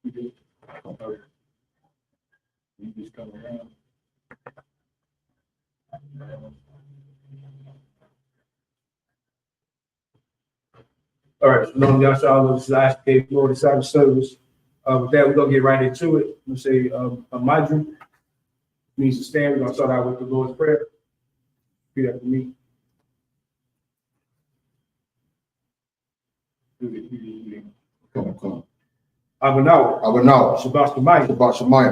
You do. Okay. You just come around. All right, Shalom, Yahshua, this is Isupk for the Sabbath Service. With that, we're going to get right into it. I'm going to say a madrim means to stand. We're going to start out with the Lord's Prayer. Repeat after me. Come. Abanawa, Shabbat Shemayim,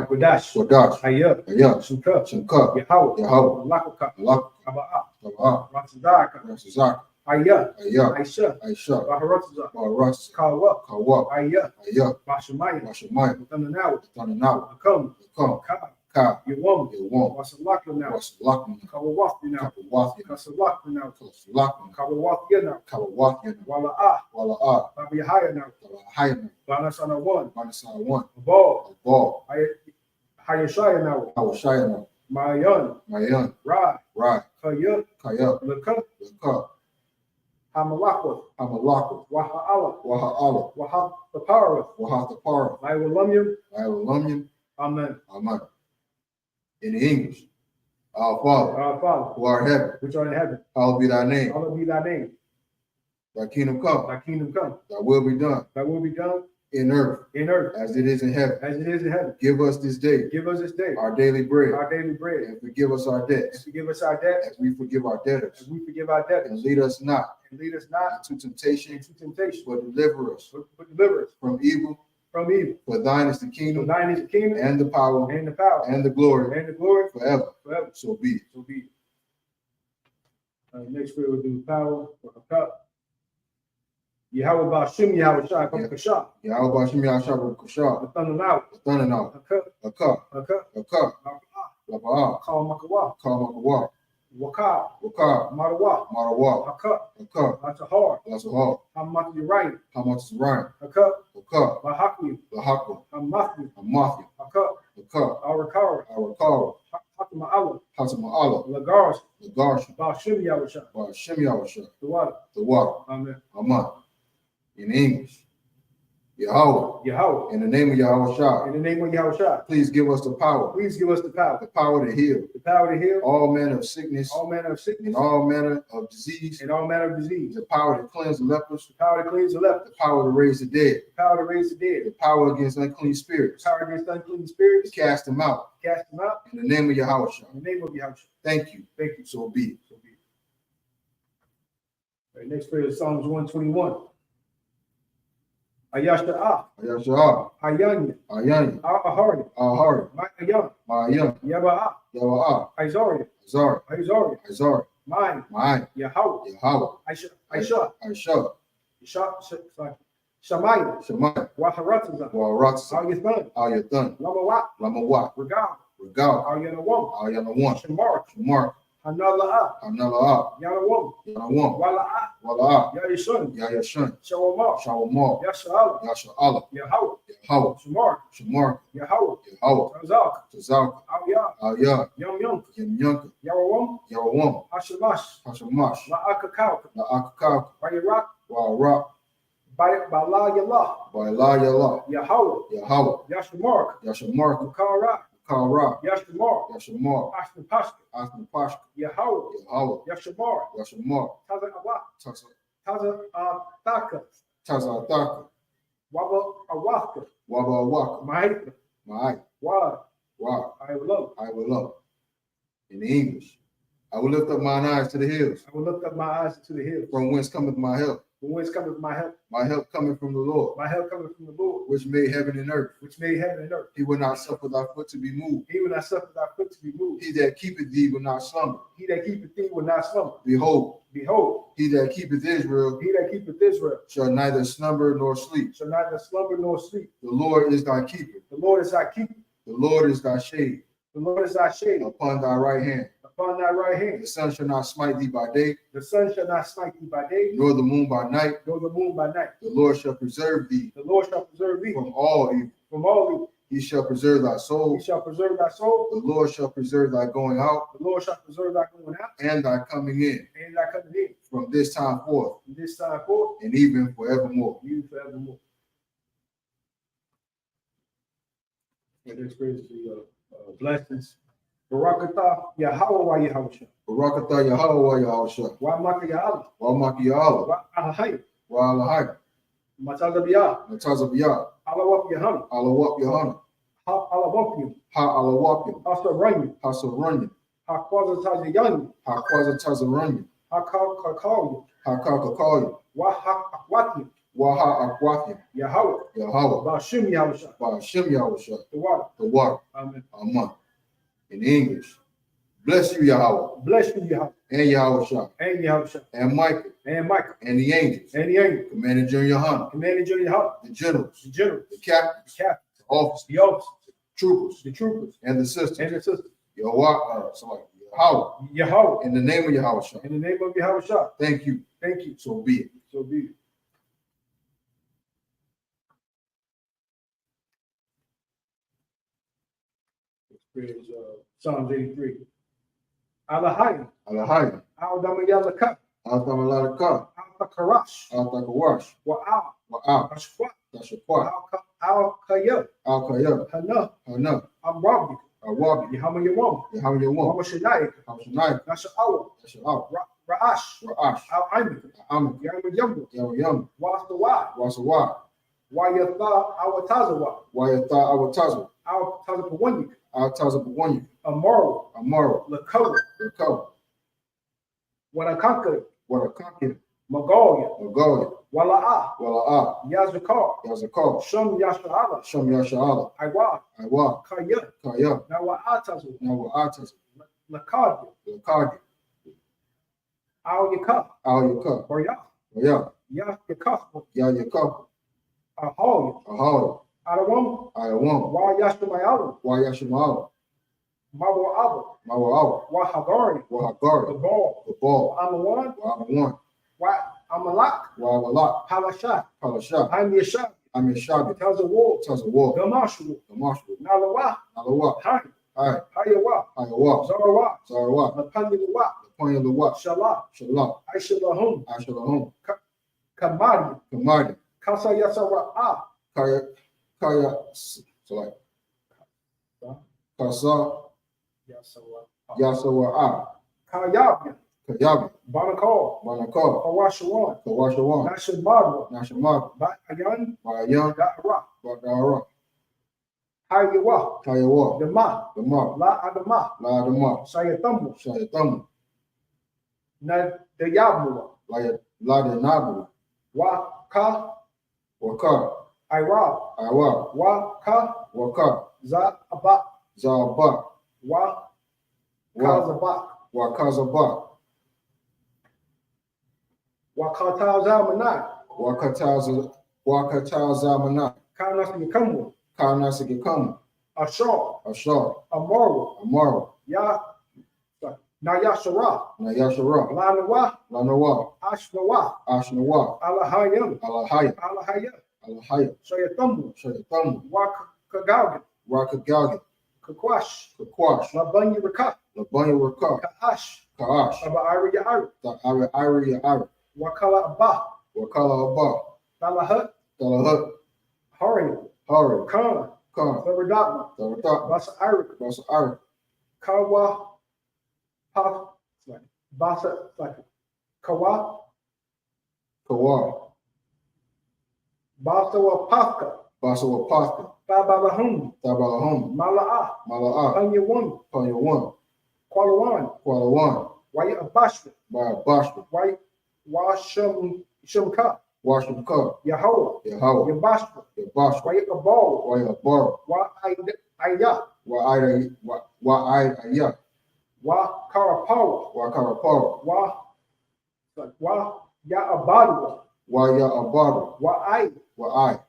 Wadash, Hayah, Shemka, Yahweh, Lakaka, Aba'ah, Ratzazaka, Hayah, Aisha, Baharatza, Kawa, Hayah, Bashamayim, Tananawa, Come, Ka, Yawam, Yawam, Wasalaka now, Wasalakna, Kawawathi now, Kawawathi, Kasalaka now, Kasalakna, Kawawathi now, Kawawathi, Wala'ah, Babiyahaya now, Hayana, Banasana one, Banasana one, Ball, Ball, Hayashaya now, Hawashayana, Mayan, Rai, Kaya, Kaya, Laka, Hamalakwa, Waha'ala, Wahatapara, Wahatapara, Iwalumium, Amen. In English, our Father, who art in heaven, which art in heaven, hallowed be thy name. Hallowed be thy name. Thy kingdom come. Thy kingdom come. Thy will be done. Thy will be done in earth, as it is in heaven. Give us this day our daily bread. And forgive us our debts. As we forgive our debtors. And lead us not into temptation, but deliver us from evil. For thine is the kingdom, and the power, and the glory, forever. So be it. Next prayer we'll do power for a cup. Yahweh Bashim Yahweh Shai Kasha. Yahweh Bashim Yahweh Shai Kasha. The thunder now. A cup. Laba'ah. Kal Wakar. Marawa. A cup. That's a heart. How much is right? A cup. Bahakli. Hamathi. A cup. Our car. Hatima Allah. Lagars. Bashim Yahweh Shai. The water. Amen. In English, Yahweh. In the name of Yahweh Shai. Please give us the power. The power to heal. All manner of sickness. And all manner of disease. The power to cleanse the lepers. The power to raise the dead. The power against unclean spirits. To cast them out. In the name of Yahweh Shai. Thank you. So be it. Right, next prayer is Psalms 121. Ayasha'ah. Hayanya. Ahari. Ma'ayan. Yaba'ah. Izaria. Mine. Yahweh. Aisha. Shamayim. Waharatza. Ayathan. Lamawat. Regal. Ayanawam. Shamar. Hanala'ah. Yanawam. Wala'ah. Yayashun. Shawamar. Yasha'ala. Yahweh. Shamar. Yahweh. Tazak. Aliyah. Yum. Yarawam. Hashamash. La'akakau. Wa'arak. Ba'la Yahweh. Yashamar. Kara. Yashamar. Ashnapashka. Yahweh. Yashamar. Tazataka. Waba. Ma'ai. Wa. I will love. In English, I will lift up mine eyes to the hills. From whence cometh my help? My help coming from the Lord. Which made heaven and earth. He will not suffer thy foot to be moved. He that keepeth thee will not slumber. Behold, he that keepeth Israel shall neither slumber nor sleep. The Lord is thy keeper. The Lord is thy shade. Upon thy right hand. The sun shall not smite thee by day. Nor the moon by night. The Lord shall preserve thee. From all evil. He shall preserve thy soul. The Lord shall preserve thy going out. And thy coming in. From this time forth. And even forevermore. and experience the blessings. Barakatah Yahweh wa Yahweh. Barakatah Yahweh wa Yahweh. Wa maka Yahweh. Wa maki Yahweh. Wa ahai. Wa alahai. Matazabiyah. Natazabiyah. Alawap Yahana. Alawap Yahana. Ha alawapim. Ha alawapim. Asaranya. Hasaranya. Ha kwazatazayan. Ha kwazatazaranya. Ha kakakaya. Ha kakakaya. Wa ha akwati. Wa ha akwathim. Yahweh. Yahweh. Bashim Yahweh. Ba'ashem Yahweh. The water. The water. Amen. Amen. In English. Bless you, Yahweh. Bless you, Yahweh. And Yahweh. And Yahweh. And Michael. And Michael. And the angels. And the angel. Commander General Yohana. Commander General Yahweh. The generals. The general. The captains. The captain. The officers. The officers. Troopers. The troopers. And the sisters. And the sisters. Yahweh. Yahweh. In the name of Yahweh. In the name of Yahweh. Thank you. Thank you. So be it. So be it. Experience Psalms 83. Alahai. Alahai. Al-Damayalaka. Al-Tamalalaka. Al-Takarash. Al-Takawash. Wa'al. Wa'al. Ashwat. Tashakwa. Al-Kayab. Al-Kayab. Hana. Hana. Amrabi. Awabi. Yahama Yawam. Yahweh Yawam. Mama Shadayik. Hawshanai. Nasha'a. Tasha'aw. Ra'ash. Ra'ash. Al-Aimik. Amak. Yahama Yambo. Yahweh Yam. Wasawa. Wasawa. Wayatha. Awatazawa. Wayata Awatazu. Al-Tazapawanyik. Al-Tazabawanya. Amaro. Amaro. Lakoa. Rakaw. Wanakanka. Warakaki. Magoya. Magoya. Wala'a. Wala'a. Yazakar. Yazakar. Shum Yasha'ala. Sham Yasha'ala. Iwa. Iwa. Kaya. Kaya. Nawa'atazu. Nawa'atazu. Lakadi. Lakadi. Al Yaka. Al Yaka. Barya. Oya. Ya Yaka. Ya Yaka. Ahoya. Ahara. Adawam. Ayawam. Wa Yashmayalu. Wayashimala. Mawa Abu. Mawawa. Wa Hagari. The Wahagari. ball. The ball. Amawan. Wahawan. Wa Amalak. Wawalak. Halashat. Palasha. I'm Yashab. Amishabi. Tells a war. Tazawar. Gamashu. The marshal. Nalawa. Alawa. Hai. Hai. Hayawa. Ayawa. Zarawa. Zarawa. Napanyawa. The point of the what? Shala. Shalom. Aishalahum. Ashalahum. Kamadi. Kamadi. Kasa Yasara. Kaya. Kaya. So like. Kasa. Yasawa. Kayabya. Kayabi. Banakal. Manakar. Kawashawan. Kawashawan. Nashabadwa. Nashamad. Bayan. Bayan. Da'ra. Bagara. Hayawa. Kayawa. Dama. The mark. La Adama. La Adama. Sayatambu. Shayatamu. Na Dayabua. La de Nabu. Waka. Waka. Ira. Awa. Waka. Waka. Za Aba. Zaba. Wa. Wa. Kazabak. Wakazaba. Wakatazamanai. Wakatazamana. Kanas Yakamu. Karnasigikamu. Ashar. Ashar. Amaru. Amaru. Ya. Nayashara. Nayashara. Lanawa. Lanawa. Ashnawa. Ashnawa. Alahayam. Alahaya. Alahaya. Alahaya. Shayatamu. Shayatamu. Wakagagan. Rakagalgi. Kakwash. Kakwash. Labanya Raka. Labanya Raka. Kaash. Kaash. Aba Iri Iri. The Iri Iri. Wakala Abba. Wakala Abba. Dalahat. Dalahat. Hari. Hari. Khan. Khan. Sabadatma. Daratat. Basa Iri. Basa Iri. Kawa. Paf. Basa. Kawa. Kawa. Basa Wapaka. Basa Wapaka. Babalahum. Tabalahum. Mala'a. Mala'a. Panyawan. Panyawan. Kwalawan. Kwalawan. Why Abashra. By Bashra. Why Washam Shumka. Washimka. Yahweh. Yahweh. Yabashra. Yabashra. Why Abal. Why Abar. Why Aya. Why Aya. Why Karapawa. Why Karapara. Why Ya Abadwa. Why Ya Abara. Why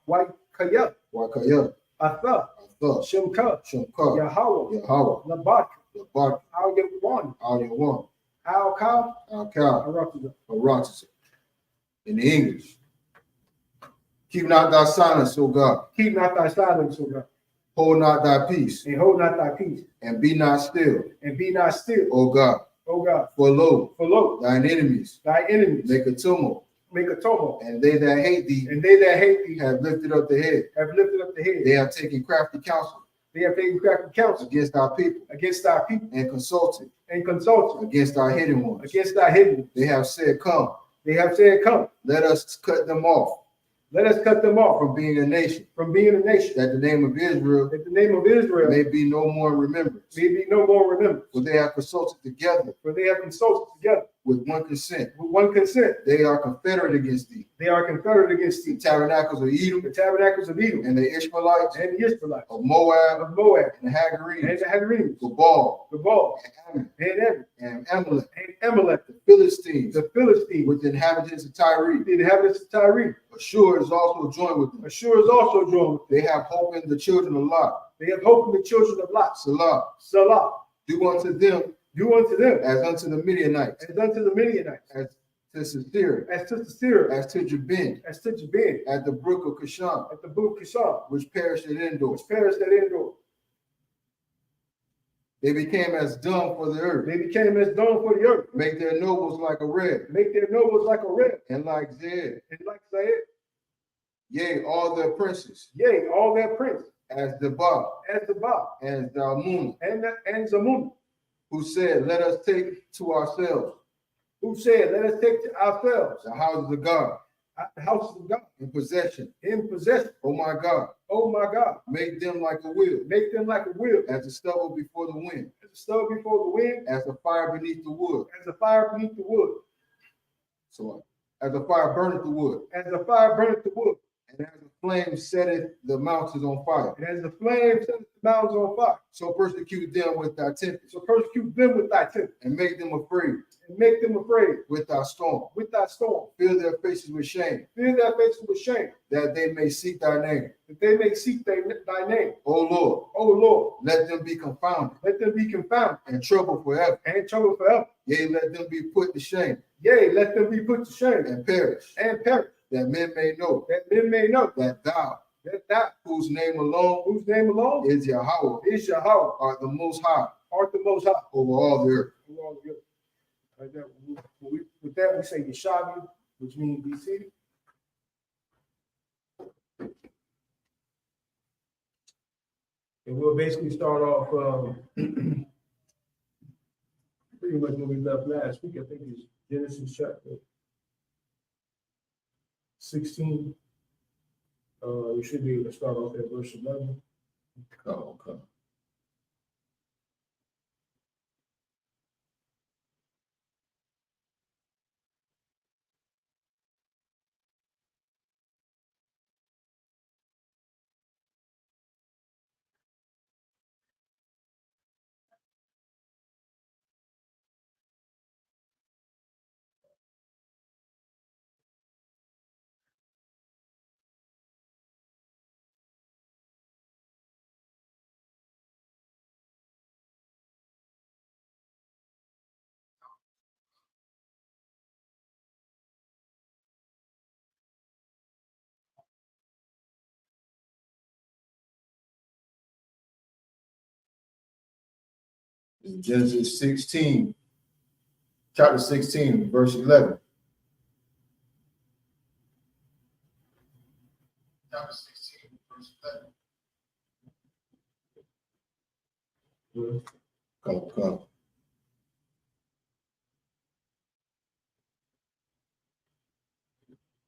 Why Kaya. Why Kaya. Atha. Atha. Shimka. Shimka. Yahweh. Yahweh. Labat. Labat. Al Yawan. Al Yawan. Al Cow. Al Cow. Aratiza. In the English. Keep not thy silence, O God. Keep not thy silence, O God. Hold not thy peace. And hold not thy peace. And be not still. And be not still, O God. O God. For lo, thine enemies make a tumult. And they that hate thee have have lifted up the head. lifted up the head. They have taken crafty counsel. They have taken crafty counsel against our people, and consulted, against our hidden ones. They have said, Come, let us cut them off. From being a nation. That the name of Israel. May be no more remembrance. For they have consulted together. With one consent. They are confederate against thee. The tabernacles of Edom. And the Ishmaelites. Of Moab. And the Hagarenes. Gabal. And Amalek. The Philistines. With the inhabitants of Tyre. Ashur is also joined with them. They have hope in the children of Lot. Salah. Do unto them as unto the Midianites. As to Sisera. As to Jabin. At the brook of Kishon. Which perished at Endor. They became as dung for the earth. Make their nobles like a red. And like Zed. Yea, all their princes. As Debah. And Zalmunna. Who said, Let us take to ourselves. The houses of God. In possession. Oh my God. Make them like a wheel. As the stubble before the wind. As the fire beneath the wood. So as the fire burneth the wood. And as the flame setteth the mountains on fire. So persecute them with thy tempest. And make them afraid. With thy storm. Fill their faces with shame. That they may seek thy name. O Lord. Let them be confounded. And troubled forever. Yea, let them be put to shame. And perish. That men may know. That thou. Whose name alone. Is Yahweh. Art the most high. Over all the earth. Right there. With that, we say Yeshavi, which means be seated. And we'll basically start off pretty much when we left last week. I think it's Genesis chapter 16. We should be able to start off at verse 11. Okay. In Genesis 16, chapter 16, verse 11. Chapter 16, verse 11. Come.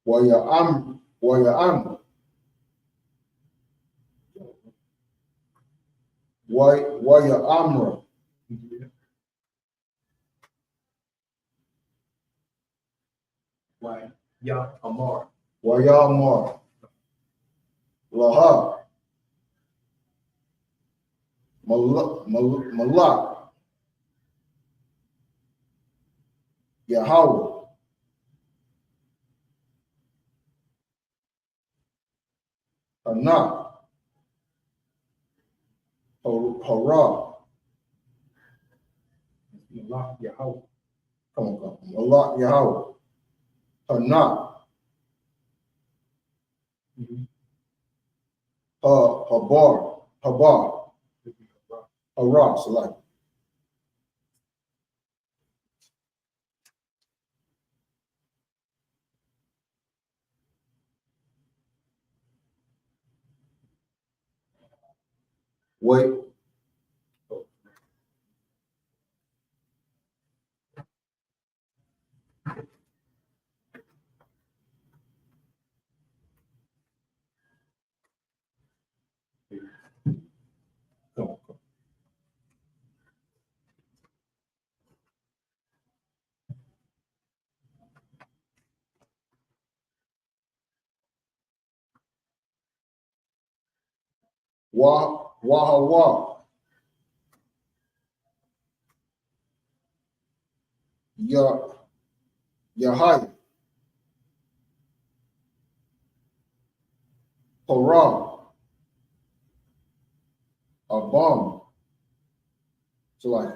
Waya Amra. Waya Amar. Laha. Malak. Yahweh. Anak. Hara. Malak Yahweh. Come on. Malak Yahweh. Anak. Habar. Hara. Select. Wait. Come on. Wahawa. Yahai. Hurrah. Abam. So like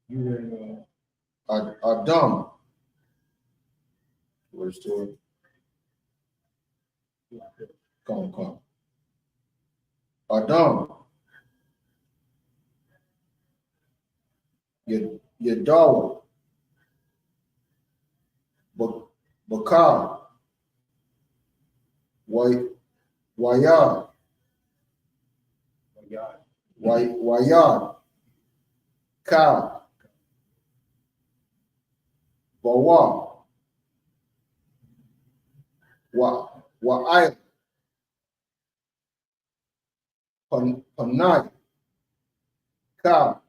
You in Adam. Where's to it? Come. Adam. Yadawa. Bakar. Wayad. Wayad. Ka. Bawa. Wa'ay. Panay. Ka.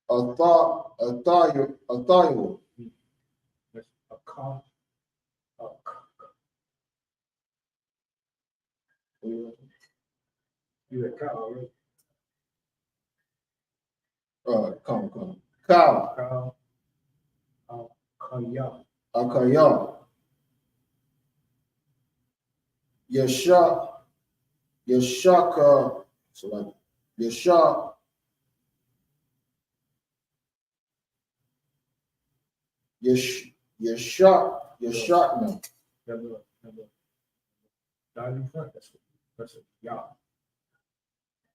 Athayo. That's a car. You a car, right? Come. Ka. Akaya. Yashaka. So like Yashak. Yashakna. That's a yeah.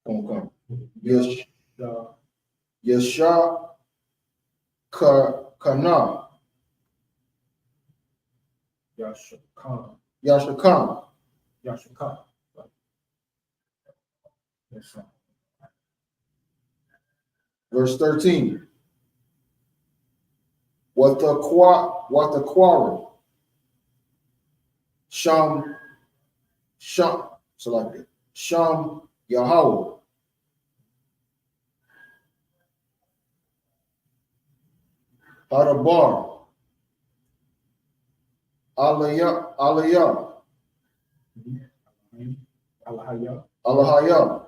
Come. Yeah. Kana. Yashakan. Yes, Verse 13. What the quarrel? Sham. So like it. Sham Yahweh. Hadabar. Aliyah. Alahaya.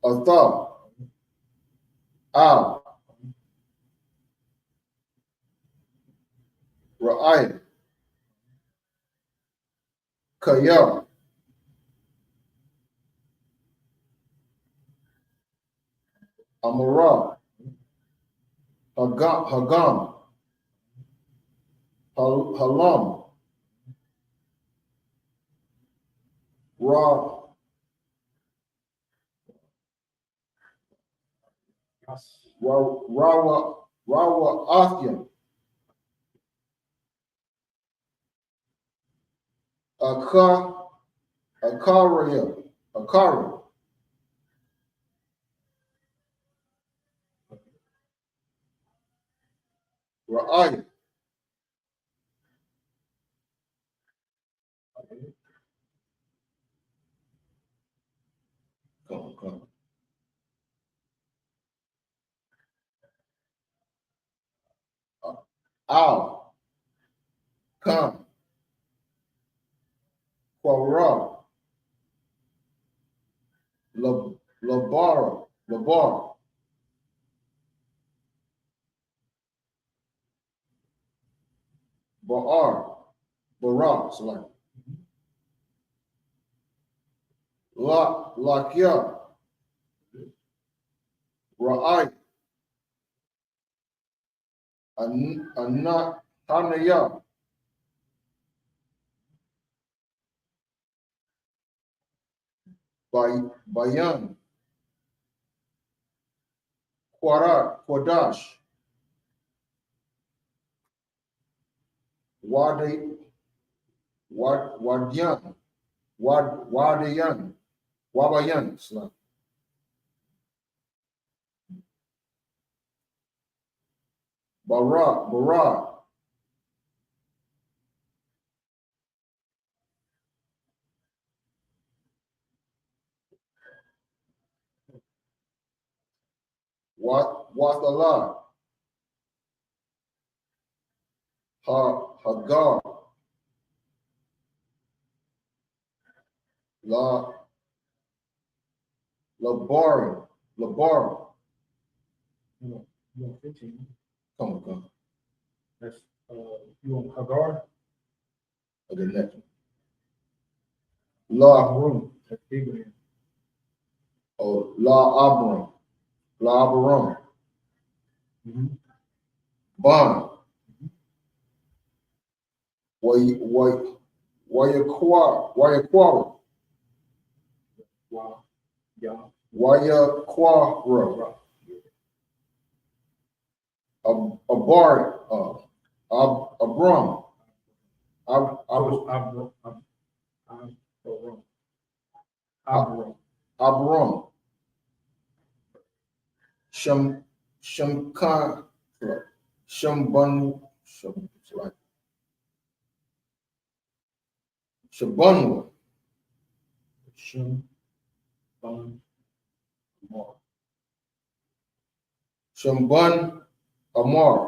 Atha. Al. Ra'ayah. Kaya. Amara. Hagam. Halam. Rawa Athya. Akara. Ra'ayah. Come. Al. Come. Quara. Labar. Barak. So like Lakya. Ra'ay. Anat Tanaya. Bayan. Quadash. Wabayan, Islam. Bara, Wathala, Hagar, Labarin. You want 15. Come. That's you want Hagar? Okay, next one. La Room. That's Abraham. Oh, La Abaram, Mm-hmm. Bon, Wayaqua, Wow. Yeah. Wayaqua, Abar, Abram, Abram, Shamkan, Shambanwa, Shamban Amar,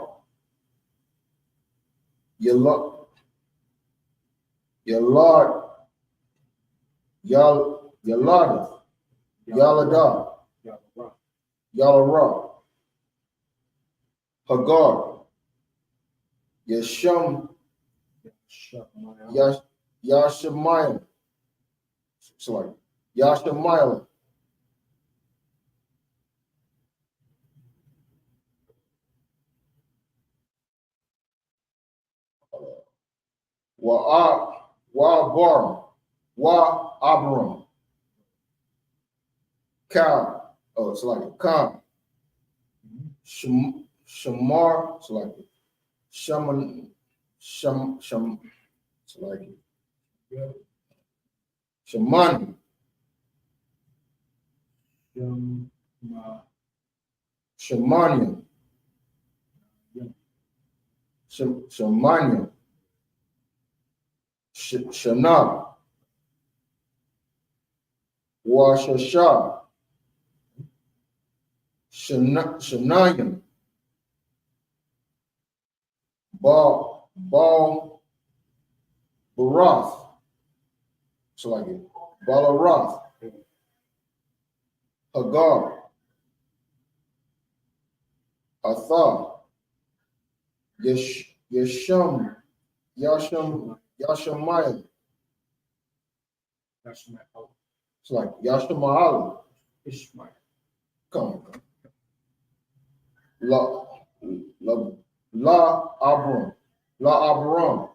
Yalada, Yalara, Hagar, Yashamayim, Yashamayim, Abram, Kal, it's like Khan, Shamar, it's like Shaman, it's like Shaman, Shamanian, Shamanian, Shana, Washasha, Shanayan, Baal, Barath, so like it, Balarath, Hagar, Atha, Yashamayim, it's like Yashamayim, Ishmael. come. La Abram,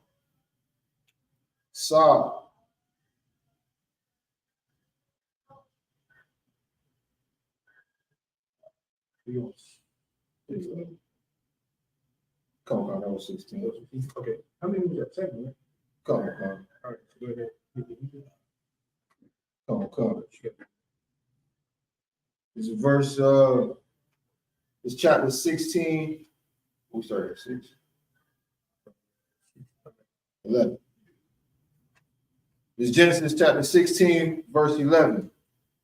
Sa, come on, that was 16. Okay. How many was that second? Come. All right. So go ahead. Come. This is verse, it's chapter 16. We started at 6. 11. This is Genesis chapter 16, verse 11.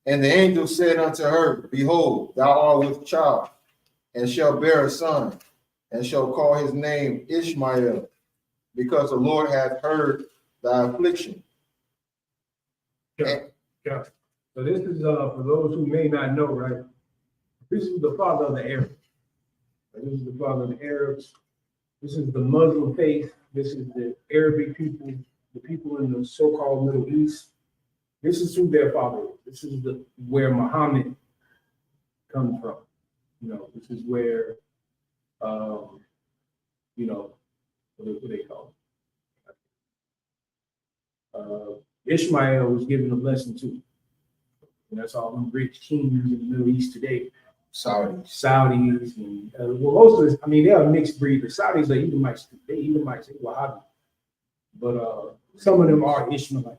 And the angel said unto her, Behold, thou art with child, and shall bear a son, and shall call his name Ishmael, because the Lord hath heard thy affliction. Yeah. So this is for those who may not know, right? This is the father of the Arabs. This is the father of the Arabs. This is the Muslim faith. This is the Arabic people, the people in the so-called Middle East. This is who their father is. This is where Muhammad comes from. This is where, what do they call it? Ishmael was given a blessing too. And that's all them rich kings in the Middle East today. Saudis, and most of this, they are mixed breed. The Saudis are Edomites. They Edomites, they Wahhabi. but some of them are Ishmaelites.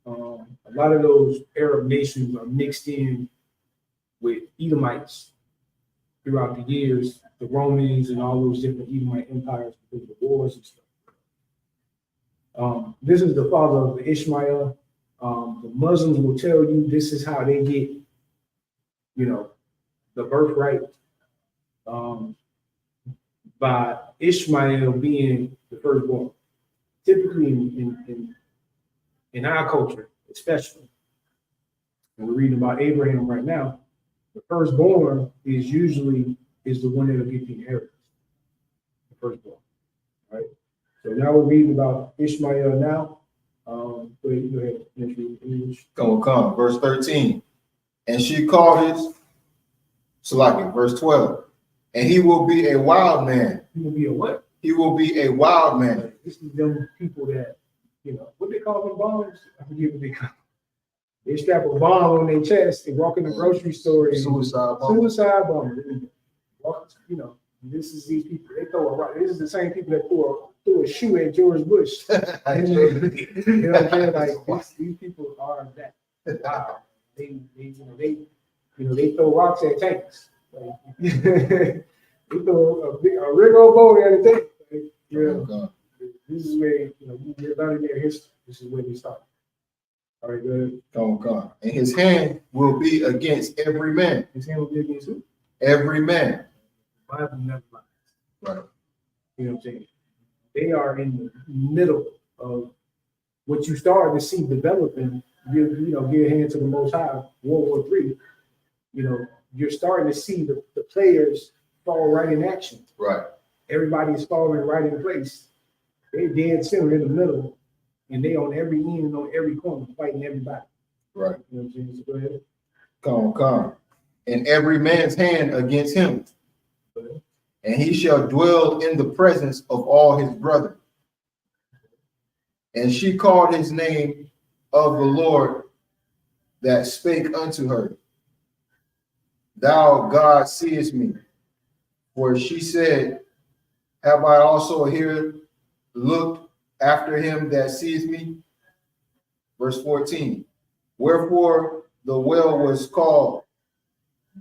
A lot of those Arab nations are mixed in with Edomites throughout the years, the Romans and all those different Edomite empires because of the wars and stuff. This is the father of the Ishmael. The Muslims will tell you this is how they get, the birthright by Ishmael being the firstborn. Typically in our culture, especially, and we're reading about Abraham right now, the firstborn is the one that'll get the inheritance. The firstborn, right? So now we're reading about Ishmael now. Go ahead, English. Come. Verse 13. And she called his Salaki, verse 12. And he will be a wild man. He will be a what? He will be a wild man. This is them people that, what they call them bombs? I forget what they call them. They strap a bomb on their chest and walk in the grocery store. And Suicide bomb. Suicide bomb. This is these people. They throw a rock. This is the same people that threw a shoe at George Bush. You know what I'm saying? Like these people are that. Wow. They throw rocks at tanks. Like, they throw a big old boat at a tank. Like, this is where you're learning their history. This is where they start. All right, good. Come. And his hand will be against every man. His hand will be against who? Every man. The Bible never lies. Right. You know what I'm saying? They are in the middle of what you start to see developing. Give your hand to the Most High. World War III. You're starting to see the players fall right in action. Right. Everybody's falling right in place. They're dead center in the middle, and they on every end and on every corner fighting everybody. Right. You know what I'm saying? So go ahead. Come. And every man's hand against him. And he shall dwell in the presence of all his brethren. And she called his name of the Lord that spake unto her. Thou, God, seest me. For she said, have I also here looked after him that sees me? Verse 14. Wherefore the well was called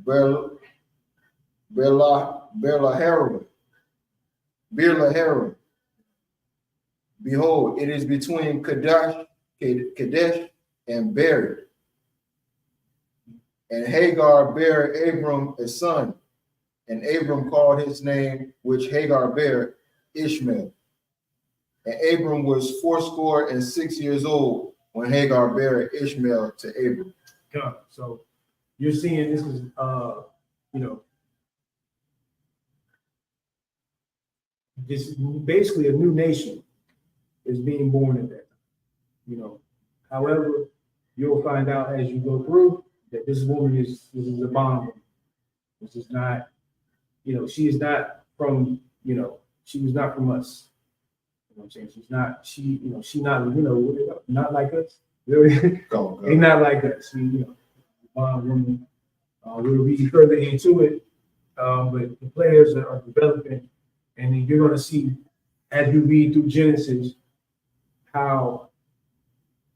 Berlaharim. Behold, it is between Kadesh and Bered. And Hagar bare Abram a son, and Abram called his name, which Hagar bare, Ishmael. And Abram was 86 years old when Hagar bare Ishmael to Abram. God. So you're seeing this is this is basically a new nation is being born in that. However, you'll find out as you go through that this woman is a bomb. This is not, she is not from, she was not from us. You know what I'm saying? She's not, she not, not like us. Really, they're not like us. Bomb woman. We'll read further into it, but the players are developing, and then you're going to see as you read through Genesis how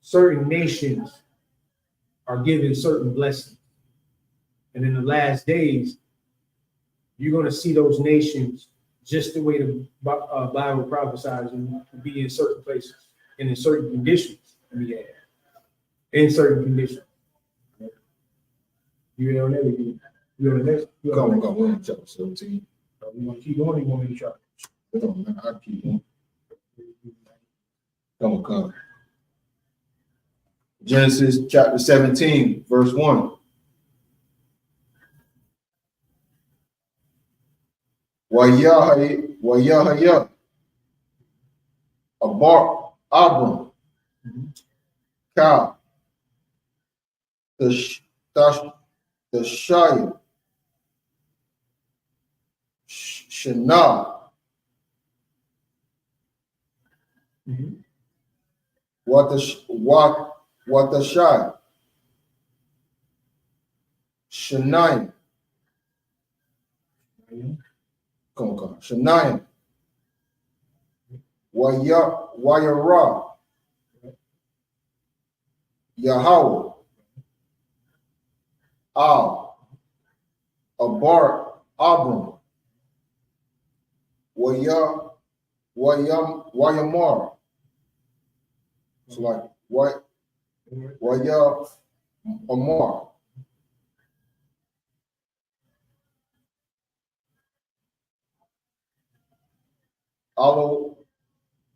certain nations are given certain blessings. And in the last days, you're going to see those nations just the way the Bible prophesies and be in certain places and in certain conditions. In certain conditions. You on everything. You on the next? Come. We're in chapter 17. You want to keep going? You want me to try? I'll keep going. Come. Genesis chapter 17, verse 1. Wayahaya Abar Abram Ka the Shaya Shana what the Shai Shania Shania Wayara, Yahweh, Al, Abar, Abram, Wayamar. It's like Waya Amar.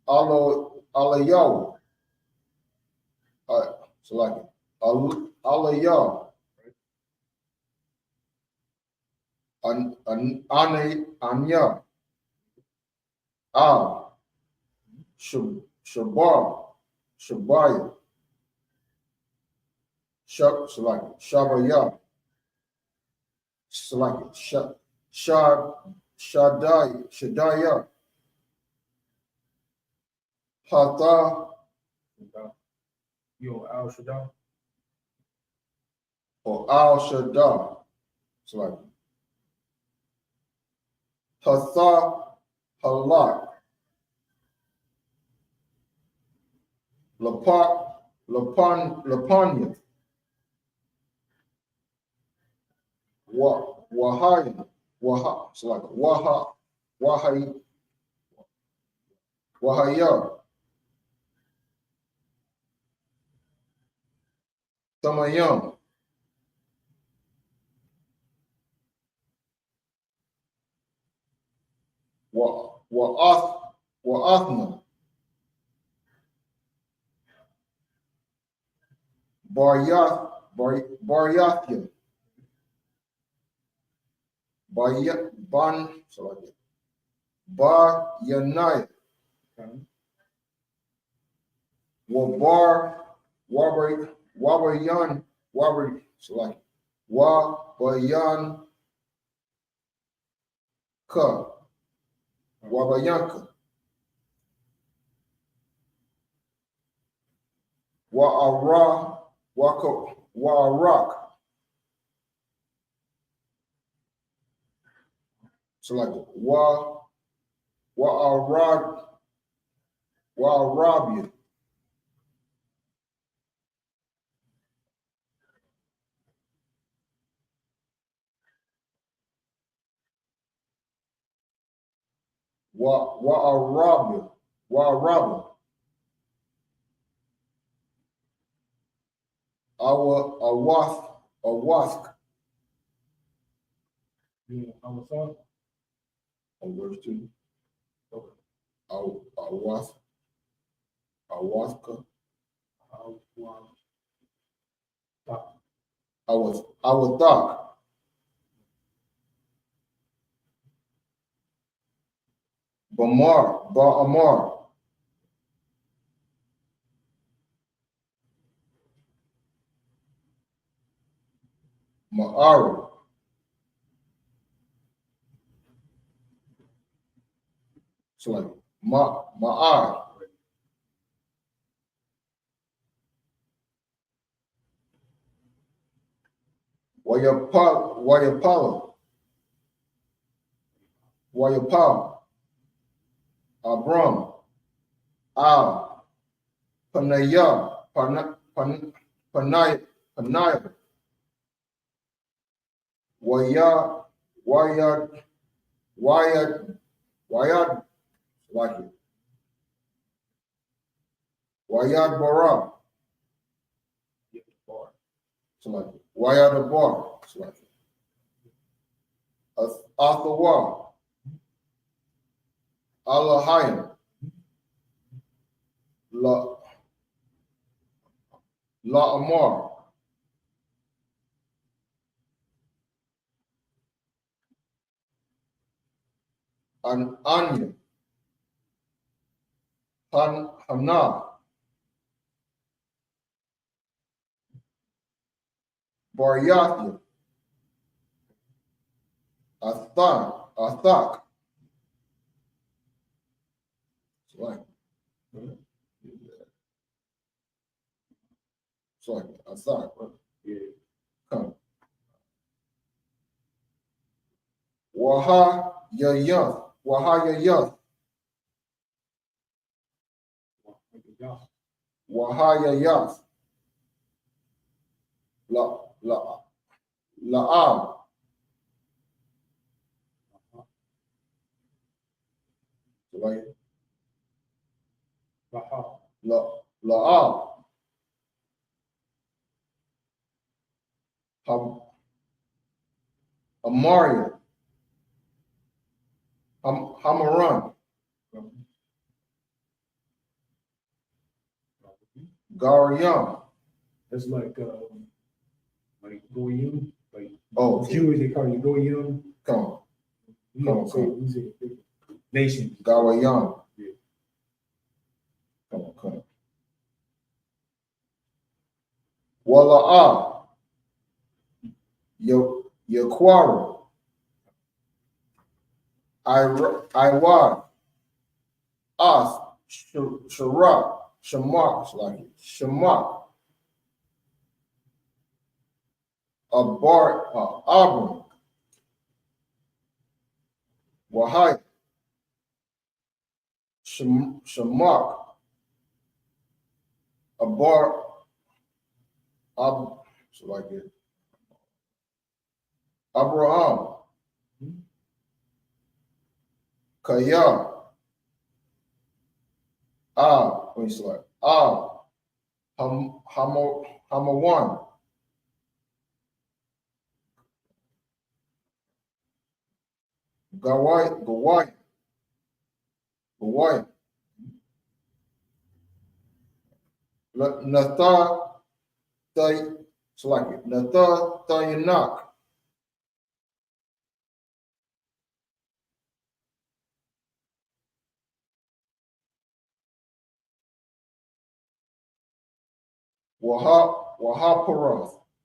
Alayaw. So like Alayaw. Anya. Shabar. Shabaya. So like Shabaya. So like Shadaya. Hata Al Shaddai. or Al Shaddai. So like Hatha Halak. Lapanya. Wahaya. So like Wahaya. Tamayam. Wa'athna. Baryathya. So like it. Yanai. Wabaryan. So like Wabayan Ka. Wabayanka. Wa'arak. So like Wa'arabia. Wa'arabia. Awask. Our son. On verse 2. Okay. Awaska. Awathak. Ba'amar. Ma'ara. So like Ma'ar. Wayapal. Abram. Al. Panaya. Panaya. Wayad. Like it. Wayad Bara. So like it. Wayad Bar. So like it. Athawa. Alahayim. La Amar. An Anya. Hana. Baryathia. Athak. So like Athak. Yeah. Come. Waha Yayath. Wahayayath, La'ab, La'ab, Amaria, Hamaran, Garyam. That's like Goyim, like Oh, Jews, they call you Goyim. come on. You know, say nation. Garyam. Yeah. Come on. Wala'ah, Yaquara, Iwad, As, Sharak, Shamak, like it, Shamak, Abram, Wahai, Shamak, so like it, Abraham, Kaya, let me select, Hamawan, Gawai, Natha, so like it, Natha, Thayanak,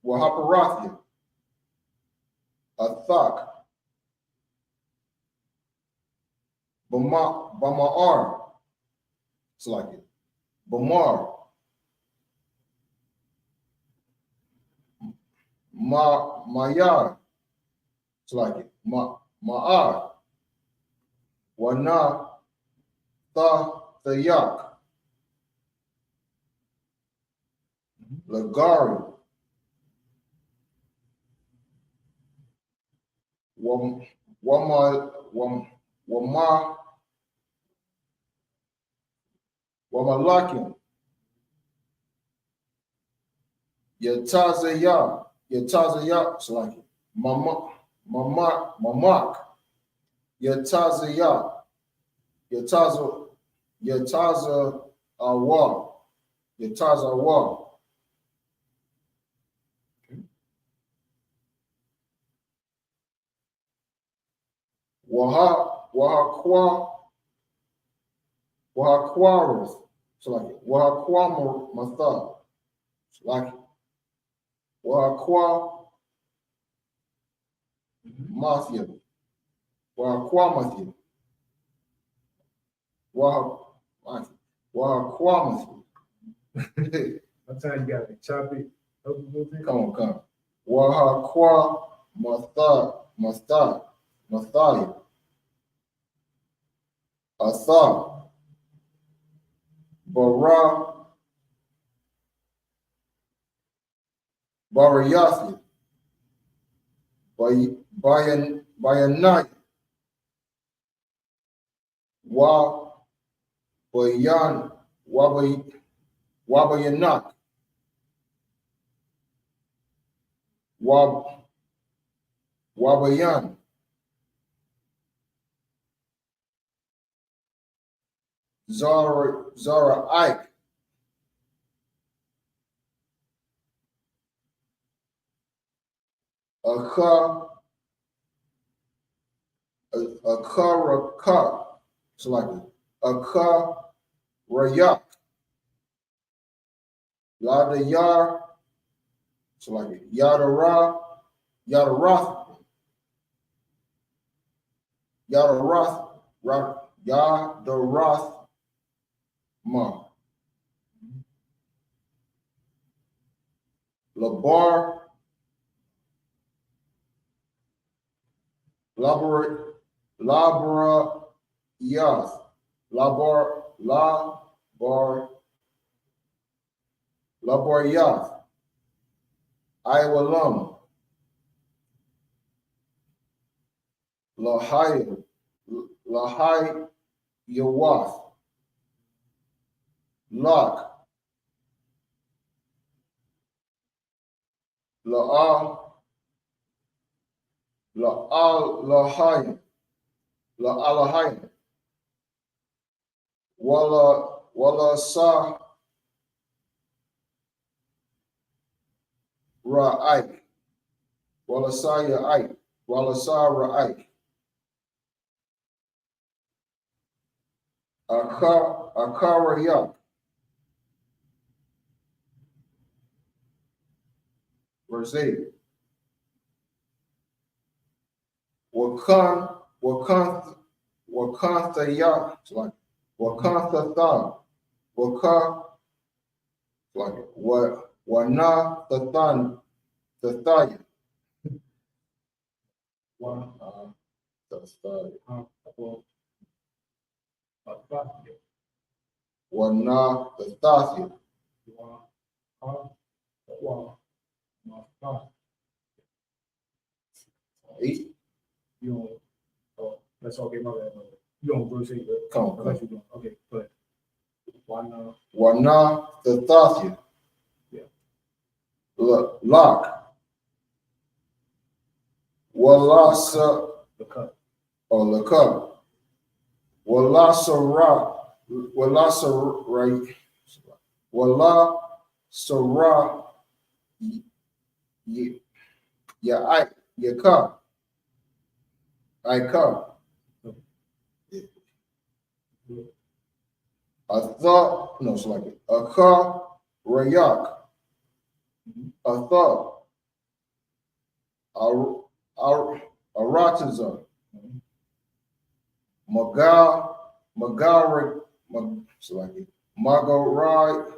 Wahaparathia, Athak, Bama'ar, it's like it, Bamar, Mayar, it's like it, Ma'ar, Wana, Thayak, Lagari, Wamalakim, Yatazaya, it's like it, Mamak, Yatazaya, Yataza Awa, Wahakwaras, it's like it, Wahakwa Matha, it's like it, Wahakwa Mathia, Wahakwa Sometimes you gotta chop it up a little bit. Come on. Wahakwa Mathia, Asa, Barayathi, Bayanai, Wabayanak, Wabayan, Zara Ike, Akaraka, it's like Rayak, Ladayar, it's like Yadarath, Ma, Labar, Labra Yath, Labar Laboryath, Iowalam, Lahai Yawath, Lok, La'alahayim, Wala Sa Ra'ik, Wala Sa Ya'ik, Wala Sa Ra'ik, Akarayak, verse 8. Wakantha ya, it's like Wakantha tha, like Wana Thathaya. Wana Thathaya. Eight. You on, oh, that's okay, my bad. You on verse 8, right? Come on. Unless you don't. Okay, but Wana Thathaya. Yeah. Lok. Walasa. The cut. Oh, the cup. Walasara. Walasara. Walasara. Yaka. Ika. I thought, no, it's like it. Aka Rayak. I thought. Aratazar. Magarai, it's like it. Magarai,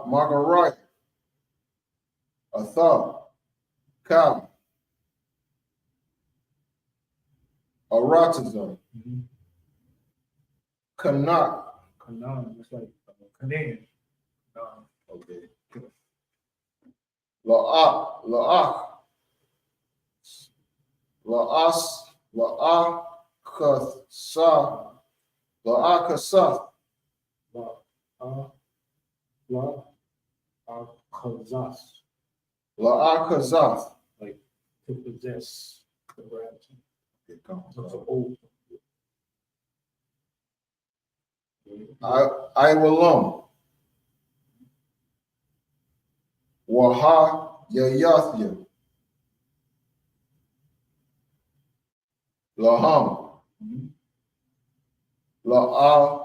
Magarai. I thought. Cow. Aratazar. Kanak. Canaan, it's like Canaan. Okay. La'akasa, La'akazas, like to possess the gratitude. It comes. That's an old. I will Waha Yayathya. Laham. Lahayim.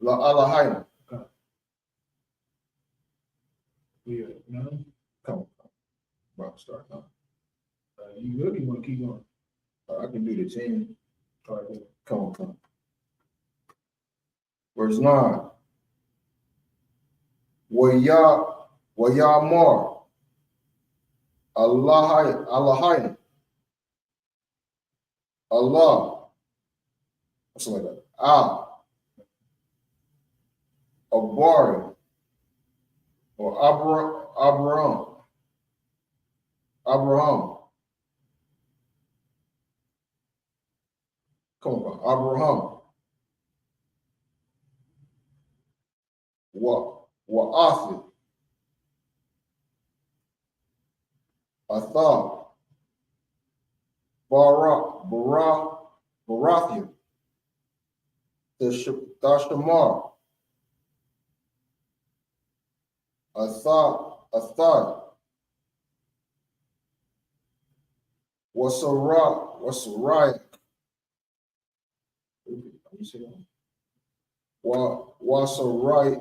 La'alahayim. Yeah, no. Come on. About to start now. You really want to keep going. I can do the 10. All right, then. Come on. Verse 9. Wayamar. Allahayim. Allah. Something like that. Abari. Or Abraham. Come on, Abraham. Wa'afi. Athar. Barathim. Tashamar. Athar. Wasaraya. You see that? Wasaraya.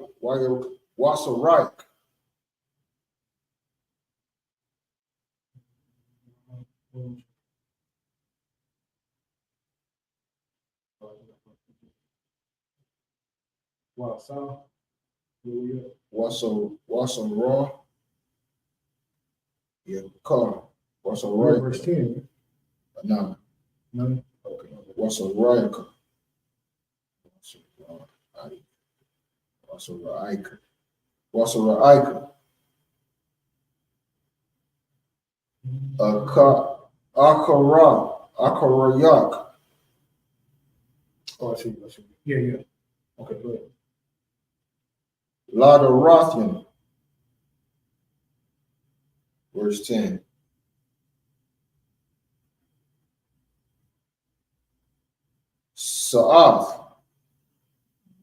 Wow, so Wasaraya. Yeah, car. Wasaraya. verse 10. No. None. Okay. Wasaraya. Wasara'ika. Wasara'ika. Akarayak. Oh, I see. Yeah. Okay, go ahead. Ladarathian. Verse 10. Sa'ath.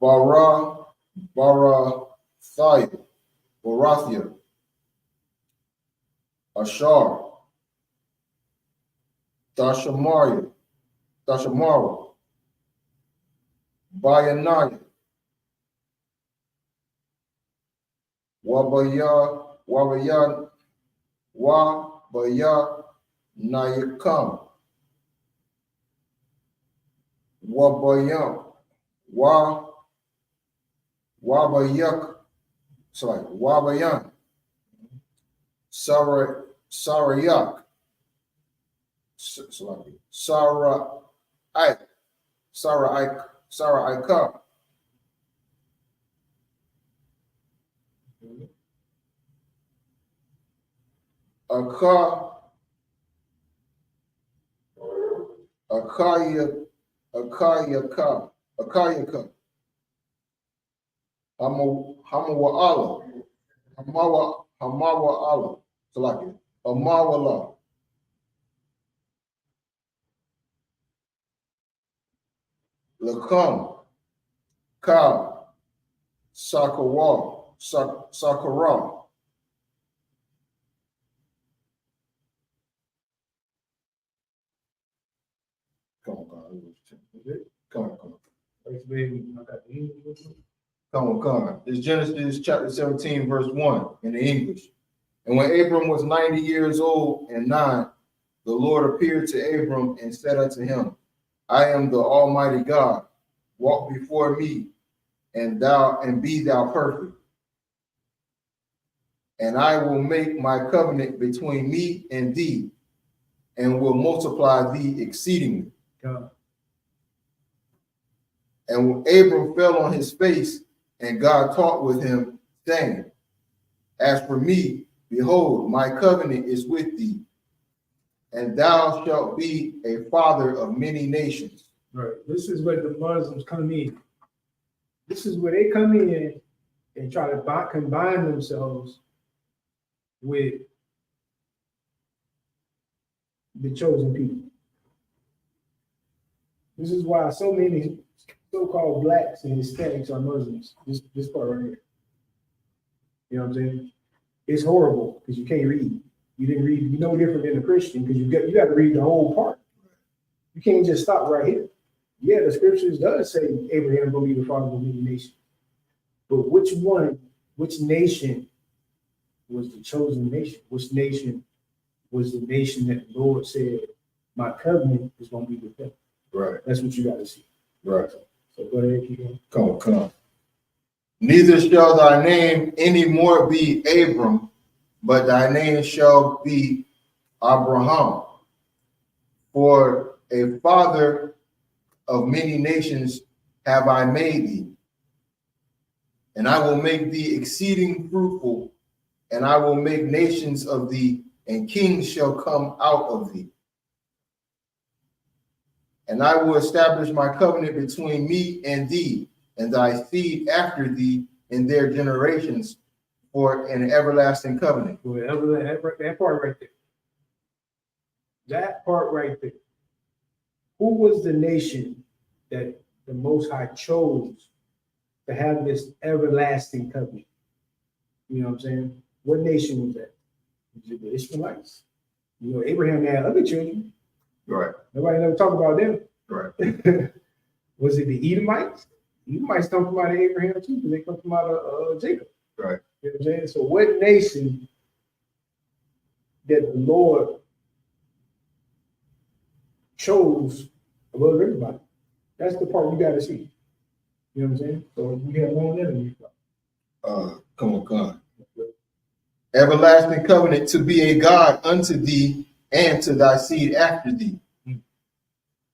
Barathia. Ashar. Dashamara. Bayanaya. Wabayanayakam. Wabayan. Sarayak. Saraika. Akayaka. Hamawa'ala. Hamawa'ala. Salaki. Amawala. Lakam. Ka. Sakara. Come on. Come on. It's Genesis chapter 17, verse 1 in the English. And when Abram was 90 years old and 9, the Lord appeared to Abram and said unto him, I am the Almighty God. Walk before me, and be thou perfect. And I will make my covenant between me and thee, and will multiply thee exceedingly. God. And Abram fell on his face, and God talked with him, saying, As for me, behold, my covenant is with thee, and thou shalt be a father of many nations. Right. This is where the Muslims come in. This is where they come in and try to combine themselves with the chosen people. This is why so many so-called blacks and Hispanics are Muslims. This part right here. You know what I'm saying? It's horrible because you can't read. You didn't read. You're no different than a Christian because you got to read the whole part. You can't just stop right here. Yeah, the scriptures does say Abraham will be the father of many nations. But which nation was the chosen nation? Which nation was the nation that the Lord said, my covenant is going to be with them? Right. That's what you got to see. Right. So go ahead, keep going. Come on. Neither shall thy name any more be Abram, but thy name shall be Abraham. For a father of many nations have I made thee, and I will make thee exceeding fruitful, and I will make nations of thee, and kings shall come out of thee. And I will establish my covenant between me and thee, and thy seed after thee in their generations, for an everlasting covenant. That part right there. That part right there. Who was the nation that the Most High chose to have this everlasting covenant? You know what I'm saying? What nation was that? Was it the Ishmaelites? You know, Abraham had other children. Right. Nobody never talk about them. Right. Was it the Edomites? Edomites come from out of Abraham too, because they come from out of Jacob. Right. You know what I'm saying? So what nation that the Lord chose above everybody? That's the part you got to see. You know what I'm saying? So we have one enemy. Come on, God. Everlasting covenant to be a God unto thee and to thy seed after thee.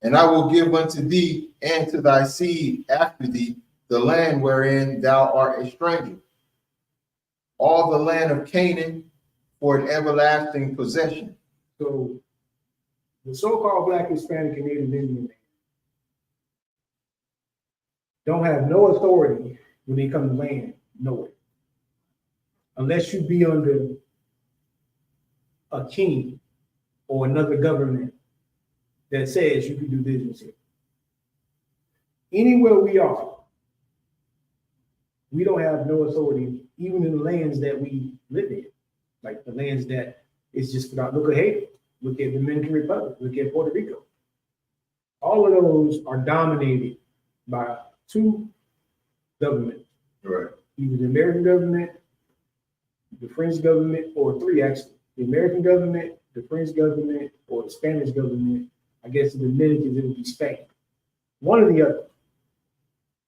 And I will give unto thee and to thy seed after thee the land wherein thou art a stranger, all the land of Canaan for an everlasting possession. So the so-called Black, Hispanic, and Native Indian don't have no authority when they come to land, nowhere. Unless you be under a king or another government that says you can do business here. Anywhere we are, we don't have no authority, even in the lands that we live in, like the lands that is just about, look at Haiti, look at the Dominican Republic, look at Puerto Rico. All of those are dominated by two governments. Right. Either the American government, the French government, or three actually. The American government, the French government, or the Spanish government. I guess in the Dominicans, it would be Spain. One or the other.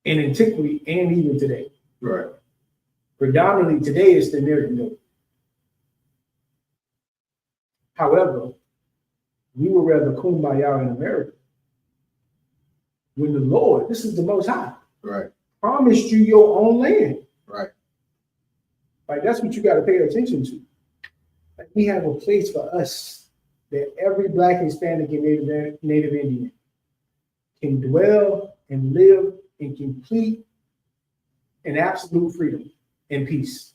And in antiquity, and even today. Right. Predominantly today, it's the American government. However, we would rather kumbaya in America. When the Lord, this is the Most High, right, promised you your own land. Right. Like, that's what you got to pay attention to. Like, we have a place for us that every Black, Hispanic, and Native Indian can dwell and live in complete and absolute freedom and peace.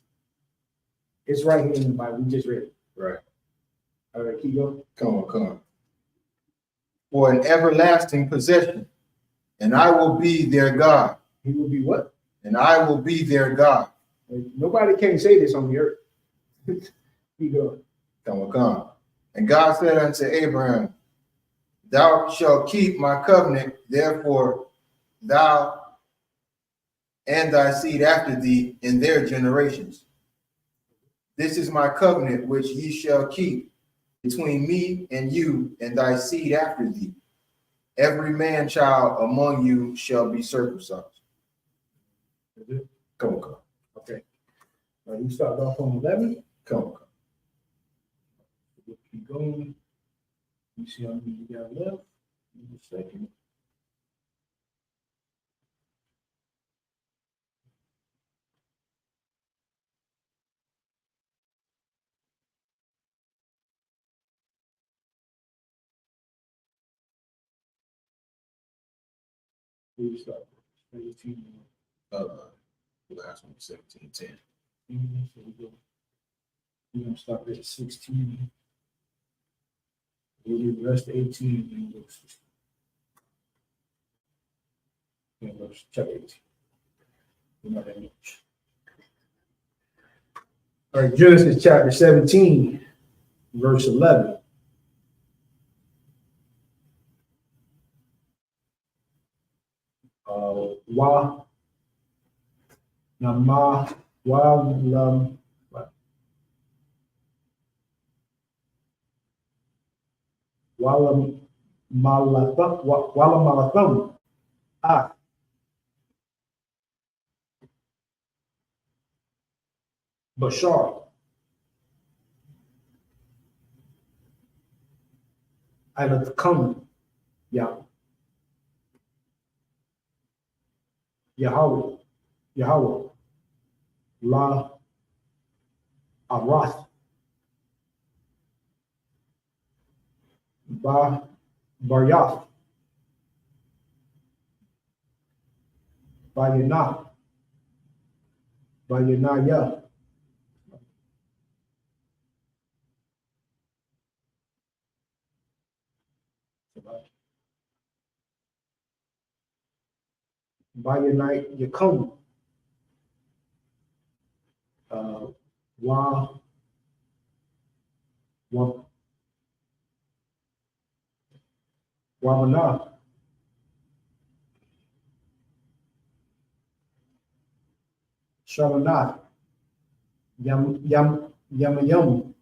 It's right here in the Bible. We just read it. Right. All right, keep going. Come on. For an everlasting possession, and I will be their God. He will be what? And I will be their God. Like, nobody can say this on the earth. Keep going. Come. And God said unto Abraham, thou shalt keep my covenant, therefore thou and thy seed after thee in their generations. This is my covenant which ye shall keep between me and you and thy seed after thee. Every man child among you shall be circumcised. Come on. Okay. You start off on 11. Come on. Keep going. You see how many you got left? In a second. You start. 18. The last one, 17:10. So we're gonna start at 16. We'll do the rest of 18 and go to 16. And go to chapter 18. Not that much. All right, Genesis chapter 17, verse 11. Wala malatham. Bashar. Alatkum. Yahweh. La Arath. Baryath. Bayanaya. Bayanite Yakum. Wamana. Shalanath. Yamayum.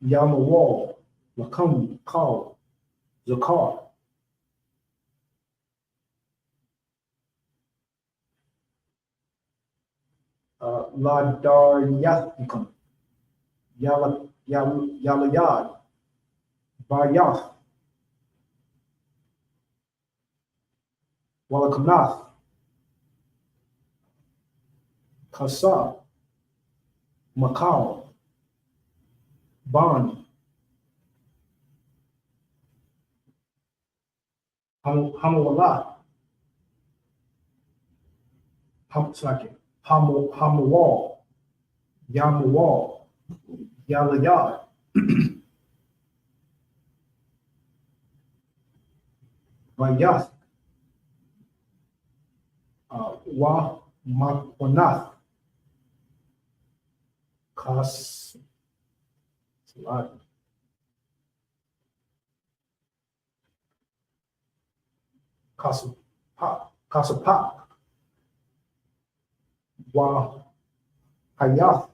Yamawal. Lakum. Kal. Zakar. Ladaryathikam. Yalayad. Bayath. Walakanath, Kasa, Macau, Bond, Hamawala, Hamawal, Yamawal, Yalayad, Vayath, Wa Makwanath, Kas, Kasapak, Wa Hayath,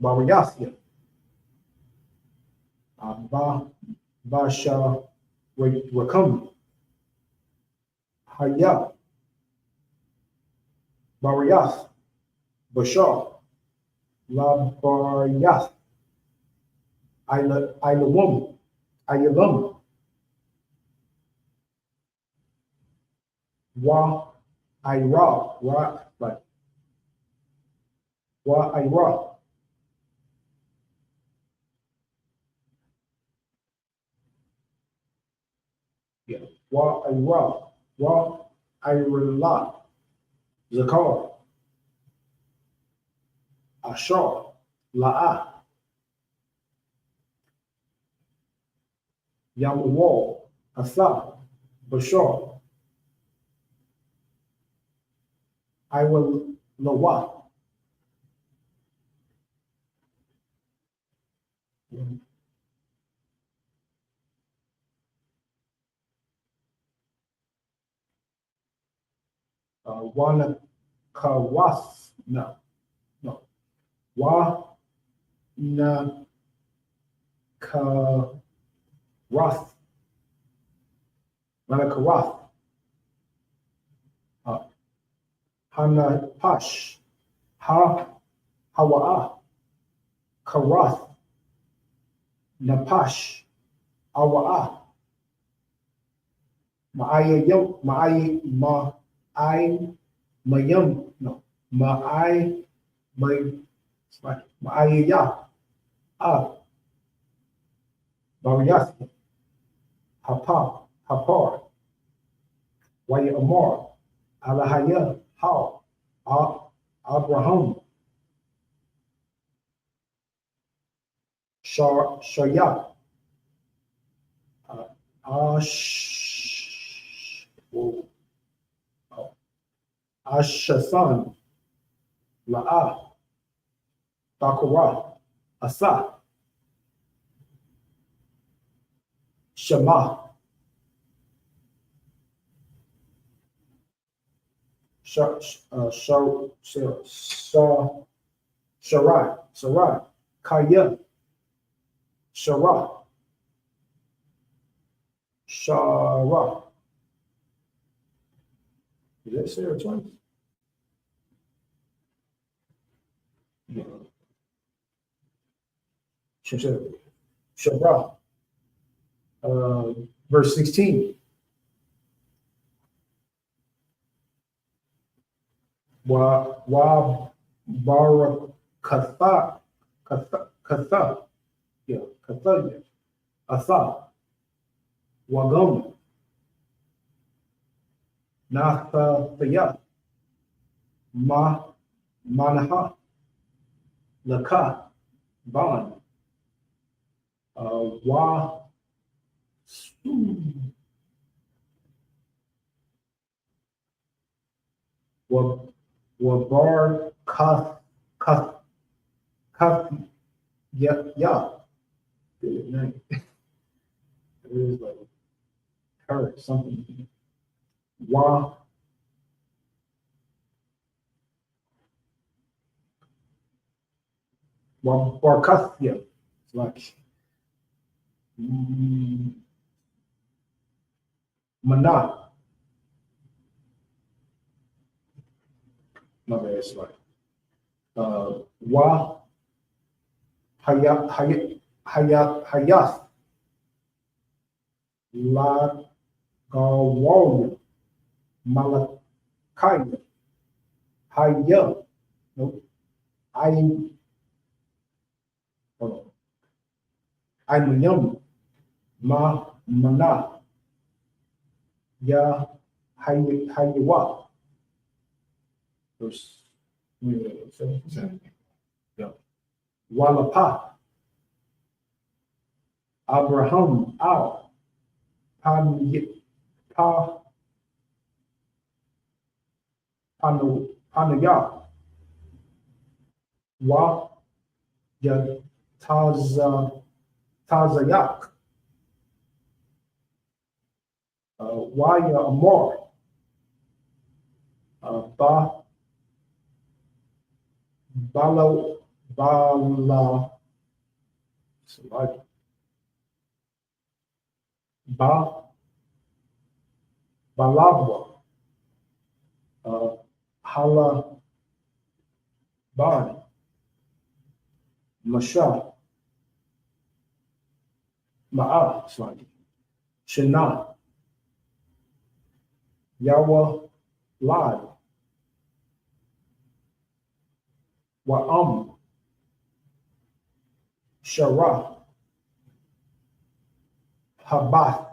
Wariyathia, Basha Rakam, Hayat, Bariyath, Bashar, Labaryath, Ilawum, Ayalum, Wa Ira, Wa Ira, yeah, Wa Ira, Wa Irala, Zakar, Ashar, La'ah, Yamawal, Asa, Bashar, Iwalawa, Wanakawas, no, Wanakarath, Wanakarath, Hanapash, Hawa'a, Karath, Napash, Awa'a, Ma'ayayam, Mayam, no, Ma'ayaya, Bariyath, Hapar, Waya Amar, Alahaya, How, Abraham, Shaya, Ashasan, La'ah, Bakara, Asa, Shema, Sarai, Kaya, Shara, Is that Sarah twice? Yeah. Shara, verse 16. Wa Barakatha, yeah, Katha, Atha, Wagam, Nathaya, Manaha, Laka, Ban, Wa, Wabar Kath, yeah. Good name. It is like Kurt something. Wa Barkathia. It's like Mana. My bad, it's like Wa Hayath La Gawal Malakaya Haya. Nope. I'm Yum Ma Mana Ya Hayawa. Verse yeah. Walapa Abraham Al Pa Panaya Wa Ya Tazayak Waya Amor Ba Bala Ba Balabwa Hala Ban Masha Ma'a Shana Yawa Lad Wa'am Shara Habath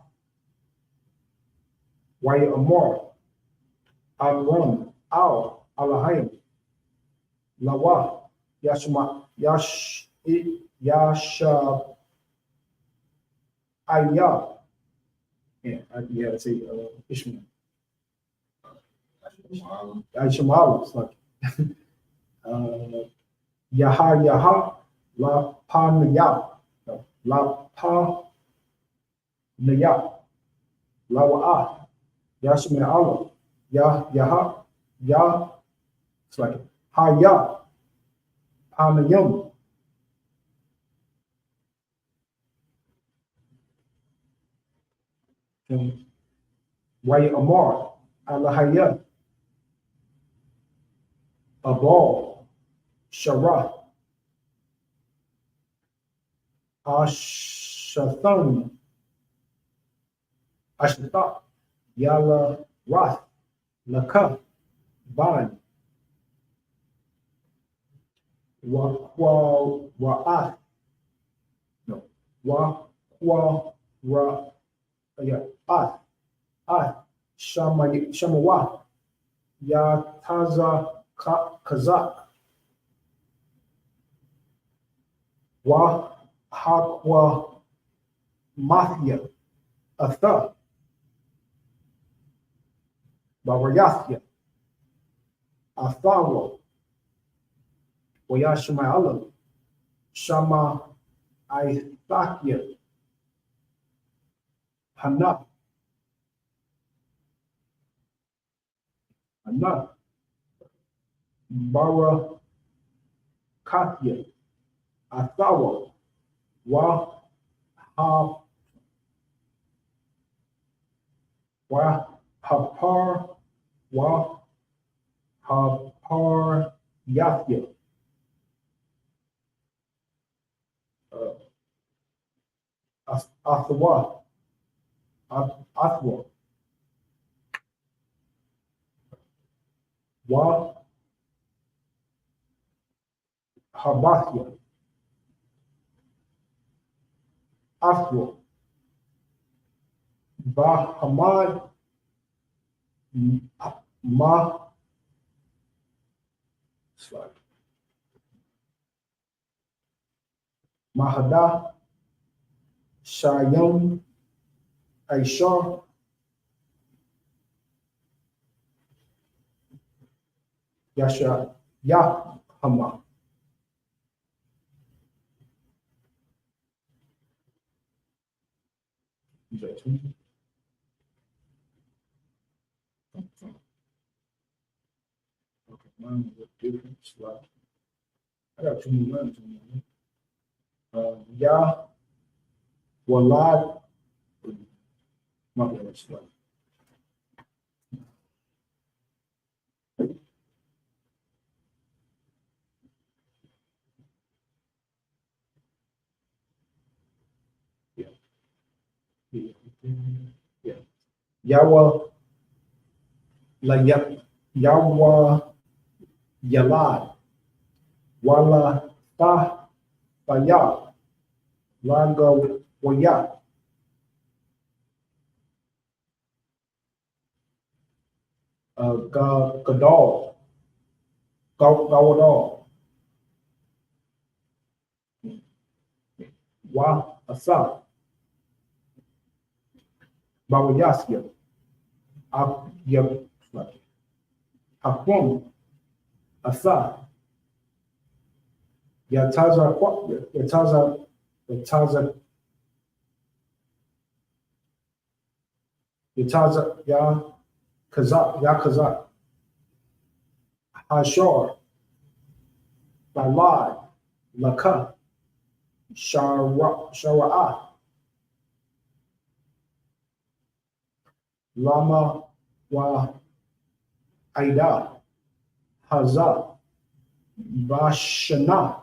Waya Amor Amram Al Alahim Lawa Yashma Yasha Ayah. Yeah, I say Ishmael. Ishmael, it's like Yaha La Panaya La Panaya Lawa Yashmael Yaha Ya, it's like Haya Panayam. Way Amar Alahaya Abal Shara Ashathan Ashata Yala Rath Laka Ban Wa'ath no Ra yeah Ath Shamawa Ya Taza Kazak Wa Hakwa Mathya Atha Bawayathya Athawa Wayashma'alam Shama Aithakya Hana Bara Katya Athawa Wa Ha Wa Hapar Wa Hapar Yathya Athwa Athwa Wa Habathya Athwa Ba Hamad Ma Mahada Shayam Aisha Yasha Yahama is that two? Okay, mine is a different slot. I got two new ones in there. Yah Walad my bad, slot. Yeah. Yawa, Yawa, Yalad, Wala, Faya, Laga, Waya. Gadol, Gawadol, Wa, Asa, Bawayasya, Akwam, Asa, Yataza, Ya Kazak, Hashar, Balad, Laka, Shara'a, Lama, Wa Aida, Haza, Vashana,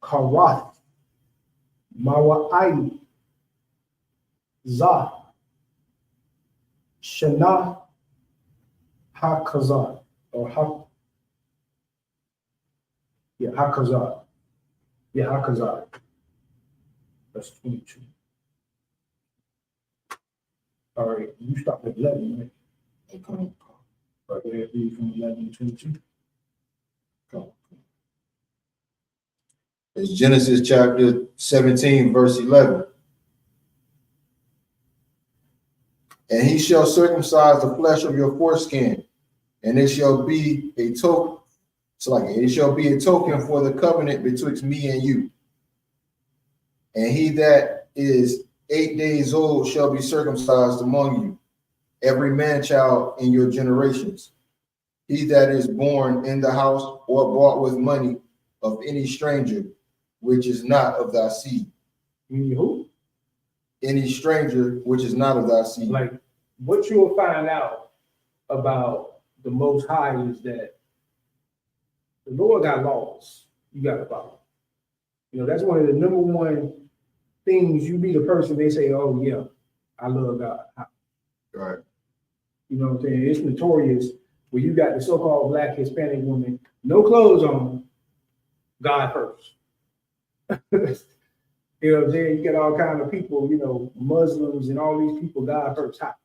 Karath, Mawa'ai, Za, Shana, Hakazar, or Hakazar. Yeah, Hakazar. That's 22. All right, you stop at 11, right? Okay. Right there, read from 11 to 22. Go. It's Genesis chapter 17, verse 11. And he shall circumcise the flesh of your foreskin, and it shall be a token. It shall be a token for the covenant betwixt me and you. And he that is 8 days old shall be circumcised among you, every man child in your generations. He that is born in the house or bought with money of any stranger, which is not of thy seed. Who? Any stranger which is not of thy seed. Like, what you will find out about the Most High is that the Lord got laws you got to follow. You know, that's one of the number one things. You be the person they say, oh yeah, I love God. Right. You know what I'm saying? It's notorious where you got the so-called Black Hispanic woman, no clothes on, God first. You know what I'm saying? You got all kind of people, you know, Muslims and all these people, God first. Hot.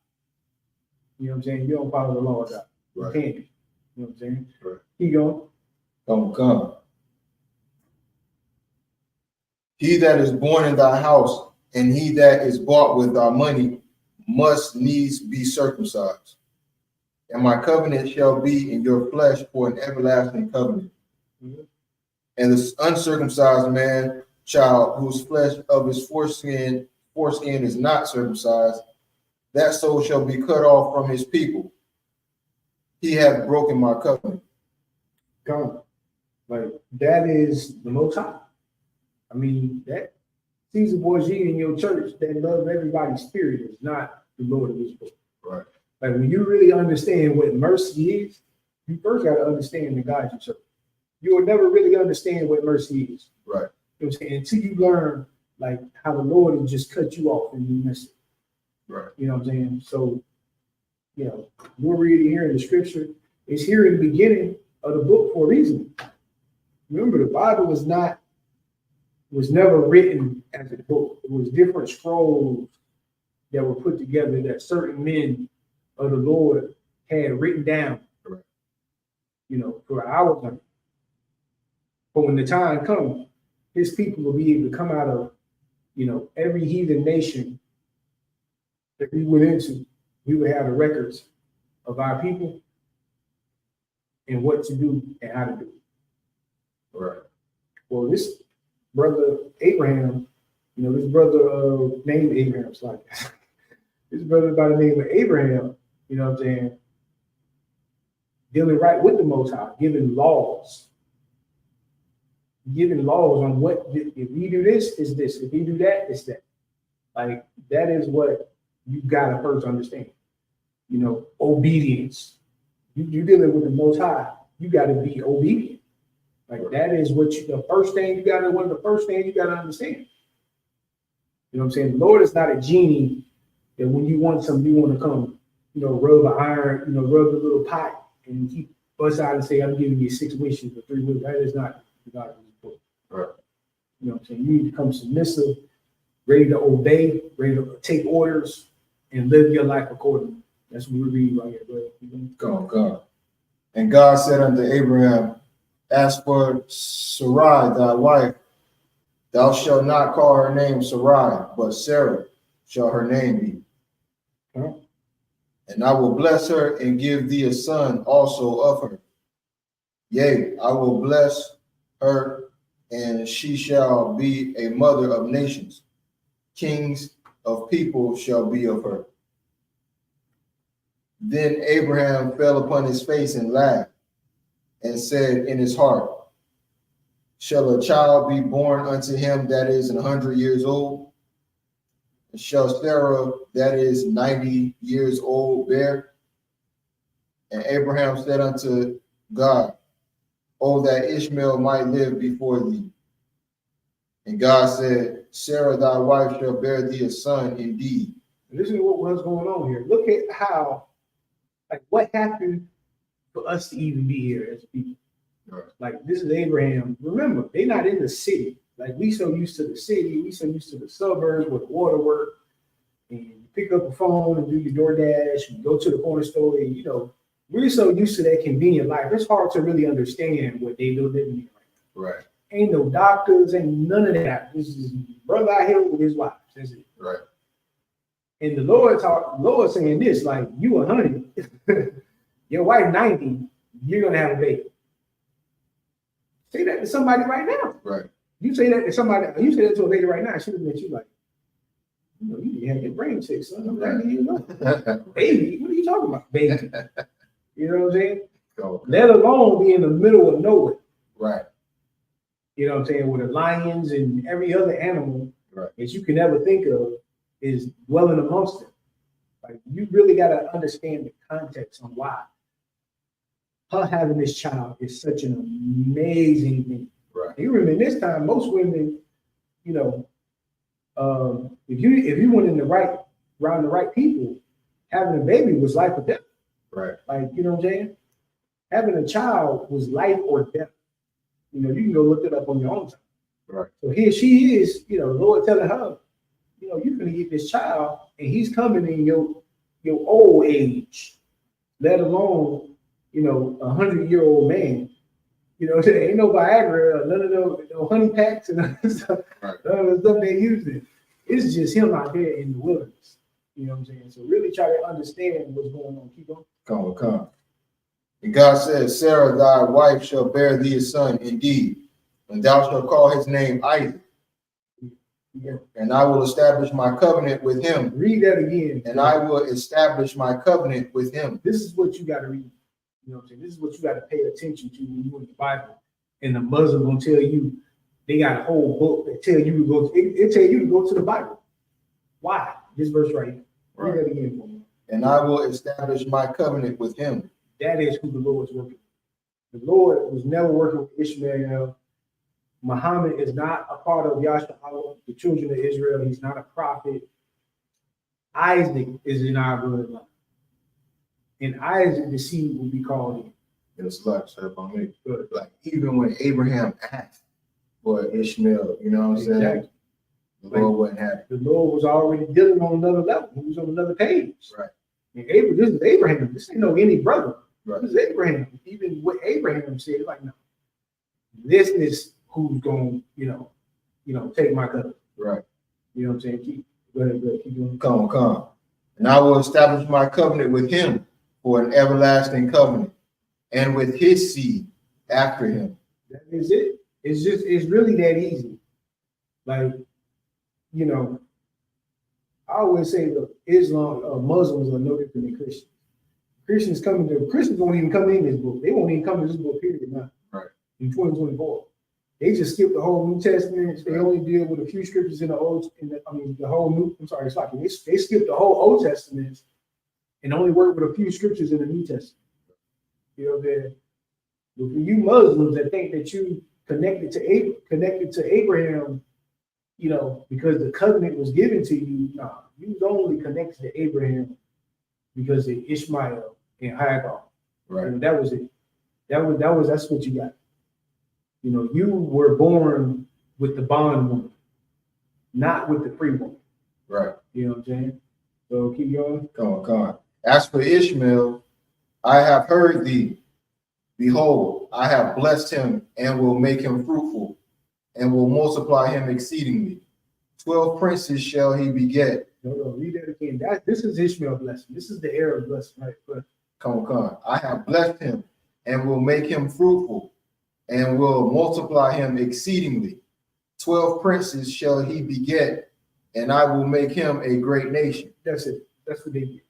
You know what I'm saying? You don't follow the law of God. Right. You can't. You know what I'm saying? Right. Keep going. Come. He that is born in thy house and he that is bought with thy money must needs be circumcised. And my covenant shall be in your flesh for an everlasting covenant. Mm-hmm. And the uncircumcised man child whose flesh of his foreskin is not circumcised, that soul shall be cut off from his people. He hath broken my covenant. Come. Like, that is the Most High. I mean, that Caesar Borgia in your church that love everybody's spirit is not the Lord of this book. Right. Like, when you really understand what mercy is, you first got to understand the God you serve. You will never really understand what mercy is. Right. You know what I'm saying? Until you learn, like, how the Lord will just cut you off and you miss it. Right. You know what I'm saying? So, you know, we're reading here in the scripture. It's here in the beginning of the book for a reason. Remember, the Bible was never written as a book. It was different scrolls that were put together that certain men of the Lord had written down, you know, for our time. But when the time comes, his people will be able to come out of, you know, every heathen nation that we went into. We would have the records of our people and what to do and how to do it. Right. Well, this brother Abraham, you know, this brother named Abraham, like this brother by the name of Abraham, you know what I'm saying, dealing right with the Most High, giving laws on what, if we do this, it's this. If we do that, it's that. Like, that is what you gotta first understand. You know, obedience. You're dealing with the Most High. You gotta be obedient. Like that is what you, the first thing you gotta, one of the first things you gotta understand. You know what I'm saying? The Lord is not a genie that when you want something, you want to come, rub an iron, rub the little pot and he bust out and say, I'm giving you 6 wishes or 3 wishes. That is not the God of this book. Right. You know what I'm saying? You need to come submissive, ready to obey, ready to take orders, and live your life accordingly. That's what we read right here, brother. Go. And God said unto Abraham, as for Sarai, thy wife, thou shalt not call her name Sarai, but Sarah shall her name be. Huh? And I will bless her and give thee a son also of her. Yea, I will bless her, and she shall be a mother of nations. Kings of people shall be of her. Then Abraham fell upon his face and laughed, and said in his heart, shall a child be born unto him that is 100 years old? And shall Sarah that is 90 years old bear? And Abraham said unto God, oh, that Ishmael might live before thee. And God said, Sarah thy wife shall bear thee a son indeed. And this is what was going on here. Look at how, like, what happened for us to even be here as people. Right. Like, this is Abraham. Remember, they're not in the city. Like, we so used to the city, we so used to the suburbs with water work, and you pick up a phone and do your DoorDash, and go to the corner store, and, we're so used to that convenient life. It's hard to really understand what they do living here right now. Right. Ain't no doctors, ain't none of that. This is brother out here with his wife. That's it. Right. And the Lord saying this, like, you 100, your wife 90, you're gonna have a baby. Say that to somebody right now. Right. You say that to somebody, you say that to a lady right now, she would let you like, you need to have your brain checked, son. I'm like, baby, what are you talking about? Baby. You know what I'm saying? Go. Let alone be in the middle of nowhere. Right. You know what I'm saying? With the lions and every other animal right. that you can ever think of is dwelling amongst them. Like, you really got to understand the context on why her having this child is such an amazing thing. Right. You remember this time, most women, if you went in the right around the right people, having a baby was life or death. Right. Like, you know what I'm saying? Having a child was life or death. You can go look it up on your own time. Right. So here she is, the Lord telling her, you're gonna get this child, and he's coming in your old age, let alone, 100-year-old man. There ain't no Viagra, none of those no honey packs and none of the stuff, right. None of the stuff they using. It's just him out there in the wilderness. You know what I'm saying? So really try to understand what's going on. Keep going. Come. And God said, Sarah, thy wife shall bear thee a son indeed, and thou shalt call his name Isaac. Yeah. And I will establish my covenant with him. Read that again. And I will establish my covenant with him. This is what you got to read. You know what I'm saying? This is what you got to pay attention to when you in the Bible. And the Muslim gonna tell you they got a whole book that tell you to go. It tell you to go to the Bible. Why? This verse right here. Read that again for me. And I will establish my covenant with him. That is who the Lord is working with. The Lord was never working with Ishmael. Muhammad is not a part of Yasha'Allah, the children of Israel. He's not a prophet. Isaac is in our bloodline. And Isaac, the seed, will be called in. It's like, like even when Abraham asked for Ishmael, you know what I'm saying? Exactly. The Lord wasn't happy. The Lord was already dealing on another level. He was on another page. Right. And this is Abraham. This ain't no any brother. Right. This is Abraham. Even what Abraham said, like, no, this is who's going, take my covenant. Right. You know what I'm saying? Go ahead, keep going. Come. And I will establish my covenant with him for an everlasting covenant, and with his seed after him. That is it. It's really that easy. Like, I always say that Muslims are no different than Christians. Christians won't even come in this book. They won't even come to this book, period, now. Right. In 2024. They just skip the whole New Testament. They only deal with a few scriptures in the they skip the whole Old Testament and only work with a few scriptures in the New Testament. But for you Muslims that think that you connected to Abraham, because the covenant was given to you, nah, you was only connected to Abraham because of Ishmael and Hagar. Right. And that was it. That's what you got. You were born with the bond woman, not with the free woman. Right. You know what I'm saying? So keep going. Come on. As for Ishmael, I have heard thee. Behold, I have blessed him and will make him fruitful and will multiply him exceedingly. 12 princes shall he beget. No, read that again. This is Ishmael blessing. This is the Arab blessing, right? But Come on. I have blessed him and will make him fruitful and will multiply him exceedingly. 12 princes shall he beget, and I will make him a great nation. That's it. That's what they get.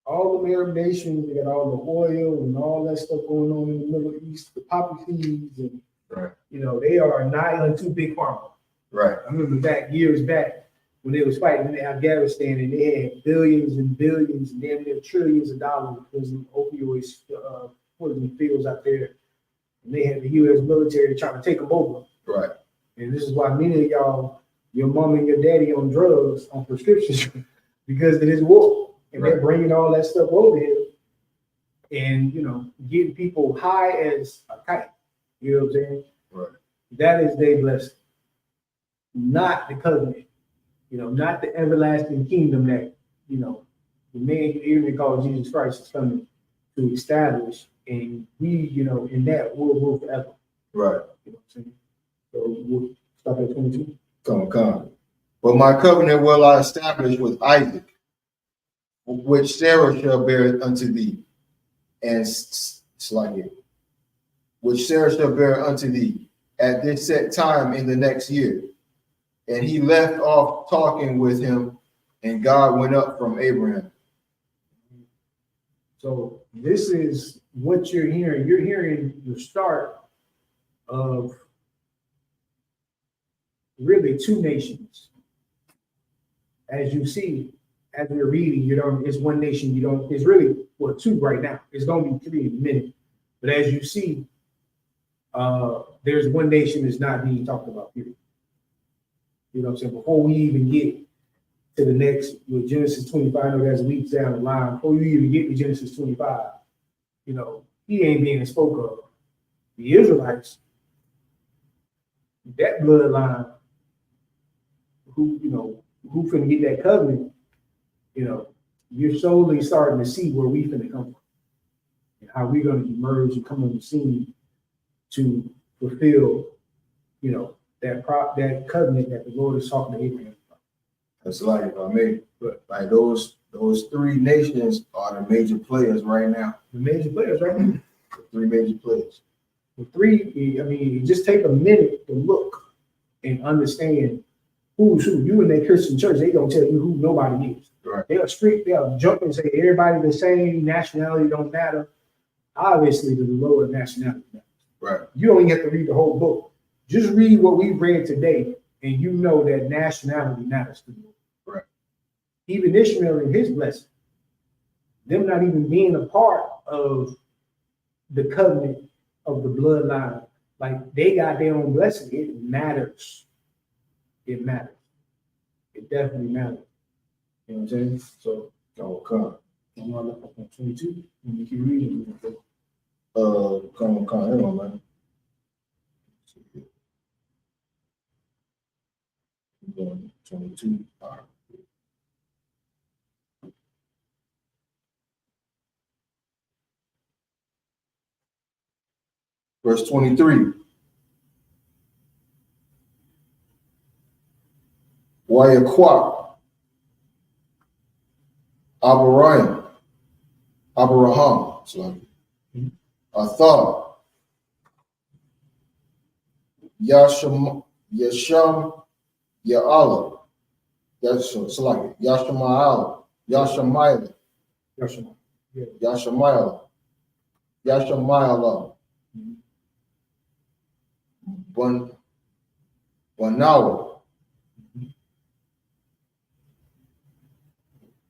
All the Arab nations, they got all the oil and all that stuff going on in the Middle East, the poppy seeds, and right. They are nigh unto big pharma. Right. I remember years back when they was fighting in Afghanistan and they had billions and billions and damn near trillions of dollars because of opioids poison fields out there. And they had the U.S. military trying to take them over. Right. And this is why many of y'all, your mom and your daddy on drugs, on prescriptions because of this war. And they're bringing all that stuff over here and, getting people high as a kite. You know what I'm saying? Right. That is their blessing, not the covenant, not the everlasting kingdom that, the man you even call Jesus Christ is coming to establish. And we, in that we'll rule forever. Right. You know what I'm saying? So we'll stop at 22. Come. But my covenant will I establish with Isaac, which Sarah shall bear unto thee, and which Sarah shall bear unto thee at this set time in the next year. And he left off talking with him, and God went up from Abraham. So this is what you're hearing. You're hearing the start of really two nations. As you see, as we're reading, it's one nation, it's really, two right now. It's going to be three in a minute. But as you see, there's one nation that's not being talked about here. You know what I'm saying? Before we even get to the next, with Genesis 25, I know that's weeks down the line. Before you even get to Genesis 25, he ain't being spoke of. The Israelites, that bloodline, who finna get that covenant, you're slowly starting to see where we finna come from and how we're going to emerge and come on the scene to fulfill, that covenant that the Lord is talking to Abraham about. That's like, if I may, but like those three nations are the major players right now. The major players right now. The three major players. The three, just take a minute to look and understand who's who. You in that Christian church, they don't tell you who nobody is. Right. They'll jump and say everybody the same, nationality don't matter. Obviously, the lower nationality matters. Right. You don't even have to read the whole book. Just read what we read today, and you know that nationality matters to you. Right. Even Ishmael and his blessing, them not even being a part of the covenant of the bloodline, like they got their own blessing. It matters. It matters. It definitely matters. You know what I'm saying? So, Come. I'm gonna look up on 22 and you keep reading. Come on, hang on, man. Going 22. All right. Verse 23. Wayakwa, Abraham, Athar, Yasham, Ya'ala, Yashamayla, Banawa,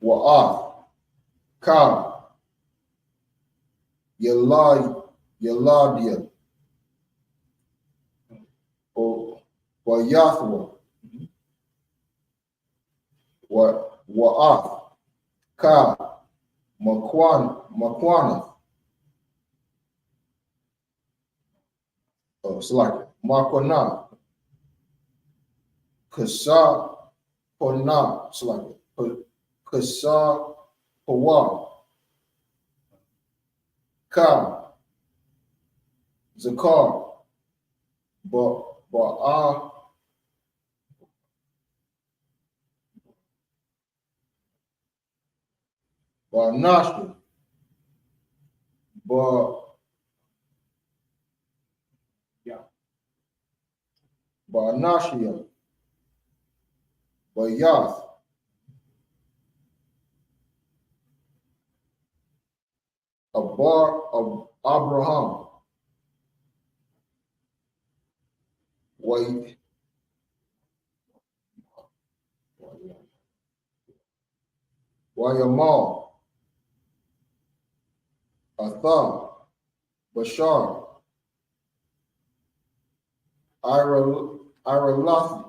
Wa'af, Ka, Yalai, Yaladia, or Yathwa, Wa'ath, Ka, Makwana, select Makwana, Kasa, Pona, select Kasa, Pawa, Ka, Zakar, Ba'a, Ba'nashri, Ba'nashia, Ba'yath, Abar of Abraham, Wayamal, Atham, Bashar, Iralathi,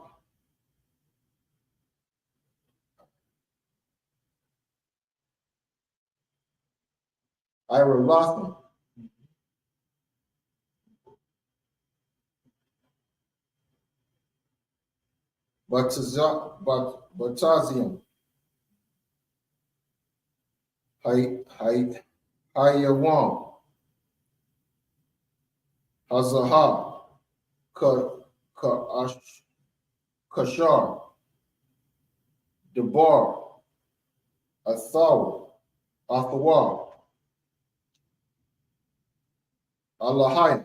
Iralathim, Batazium, Hayawam, Hazahah, Kashar, Debar, Athawa, Alahai,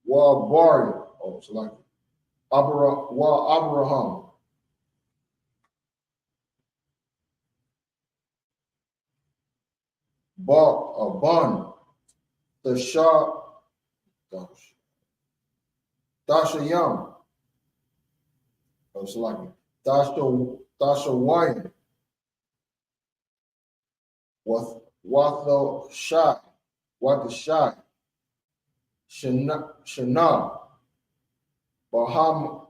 Bari, it's like Abraham, Ban, Dashayam, it's like Dashawayan, Watho Shai, Shana, Bahamala,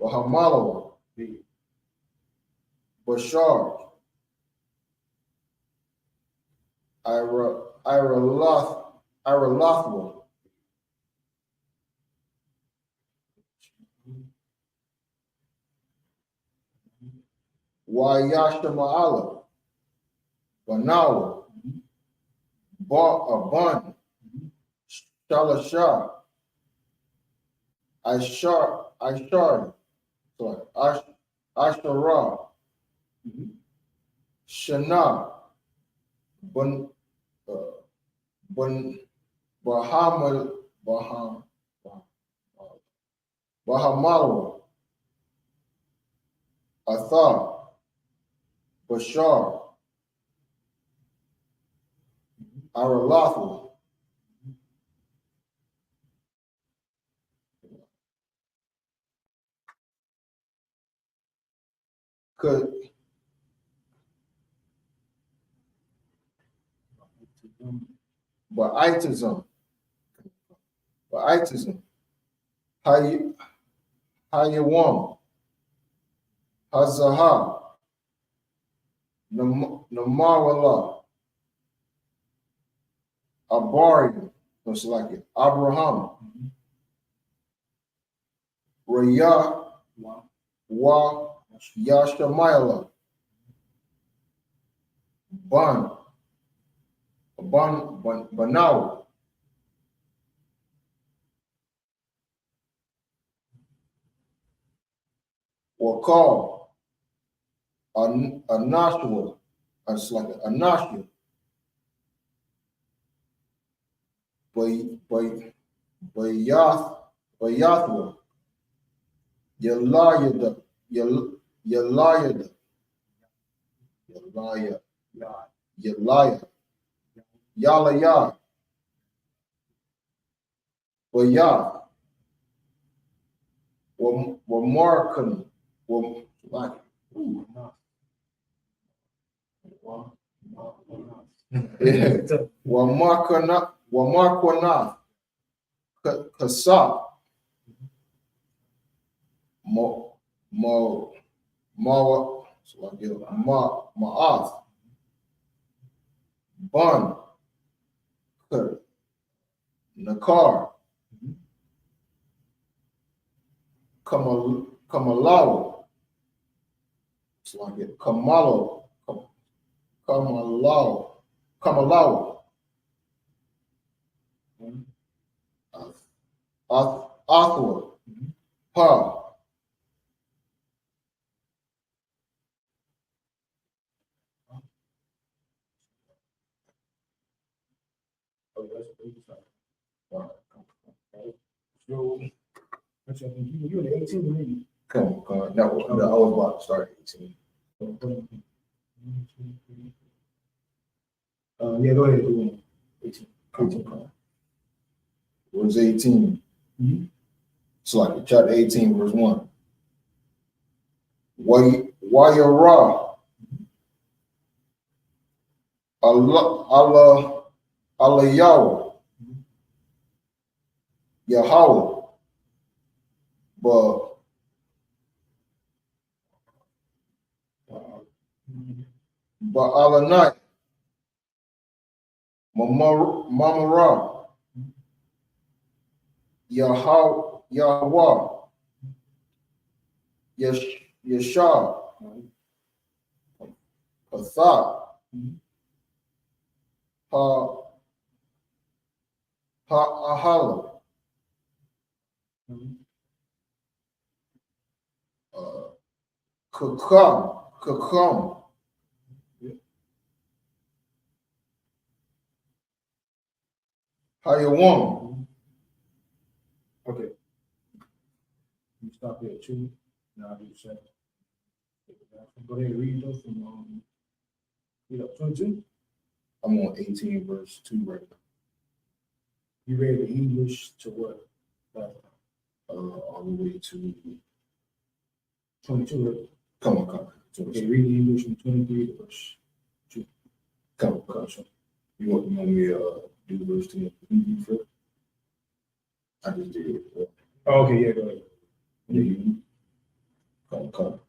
Bahamalawa, Bashar, Iralathwa, Wayashama'ala, Banawa, Ban, Shalasha, Ashar, Ashara, Shana, Bahamalawa, Athar, Bashar, Iralathwa, Ba'itazim, Hayawam, Hazahah, Namawala, Abari, it's like it, Abraham, Raya, Yashamayla, Banaw, Wakal, Anashua, it's like Anashua, Bayathwa, Yalayada, Yalaya, Yalaya, Waya, Wamarkan, Wamarkana, Kasa, Ma'ath, Bun, Nakar, Kamalaw, Kamalo, Kamalaw, Athwa, Pa, So, you in the 18 maybe. come, no, I was about to start 18. Yeah, go ahead. Do it. 18. Verse 18. Mm-hmm. It's like chapter 18, verse 1. Wayara, Allah, Yahweh, Yahweh, but Allah night, Mamara, Yahweh, Yeshua, Pathah, Ahala, Kakam, Hayawam. Okay. You stop there at 2. Now I'll do the second. Go ahead and read those from 22. I'm on 18, verse 2 right now. You read the English to what? All the way to 22. Right? Come on. Okay, read the English from 23 to verse 2. Come on. You want me to do verse 2 first? I just did it. Oh, okay, yeah, go ahead. Come.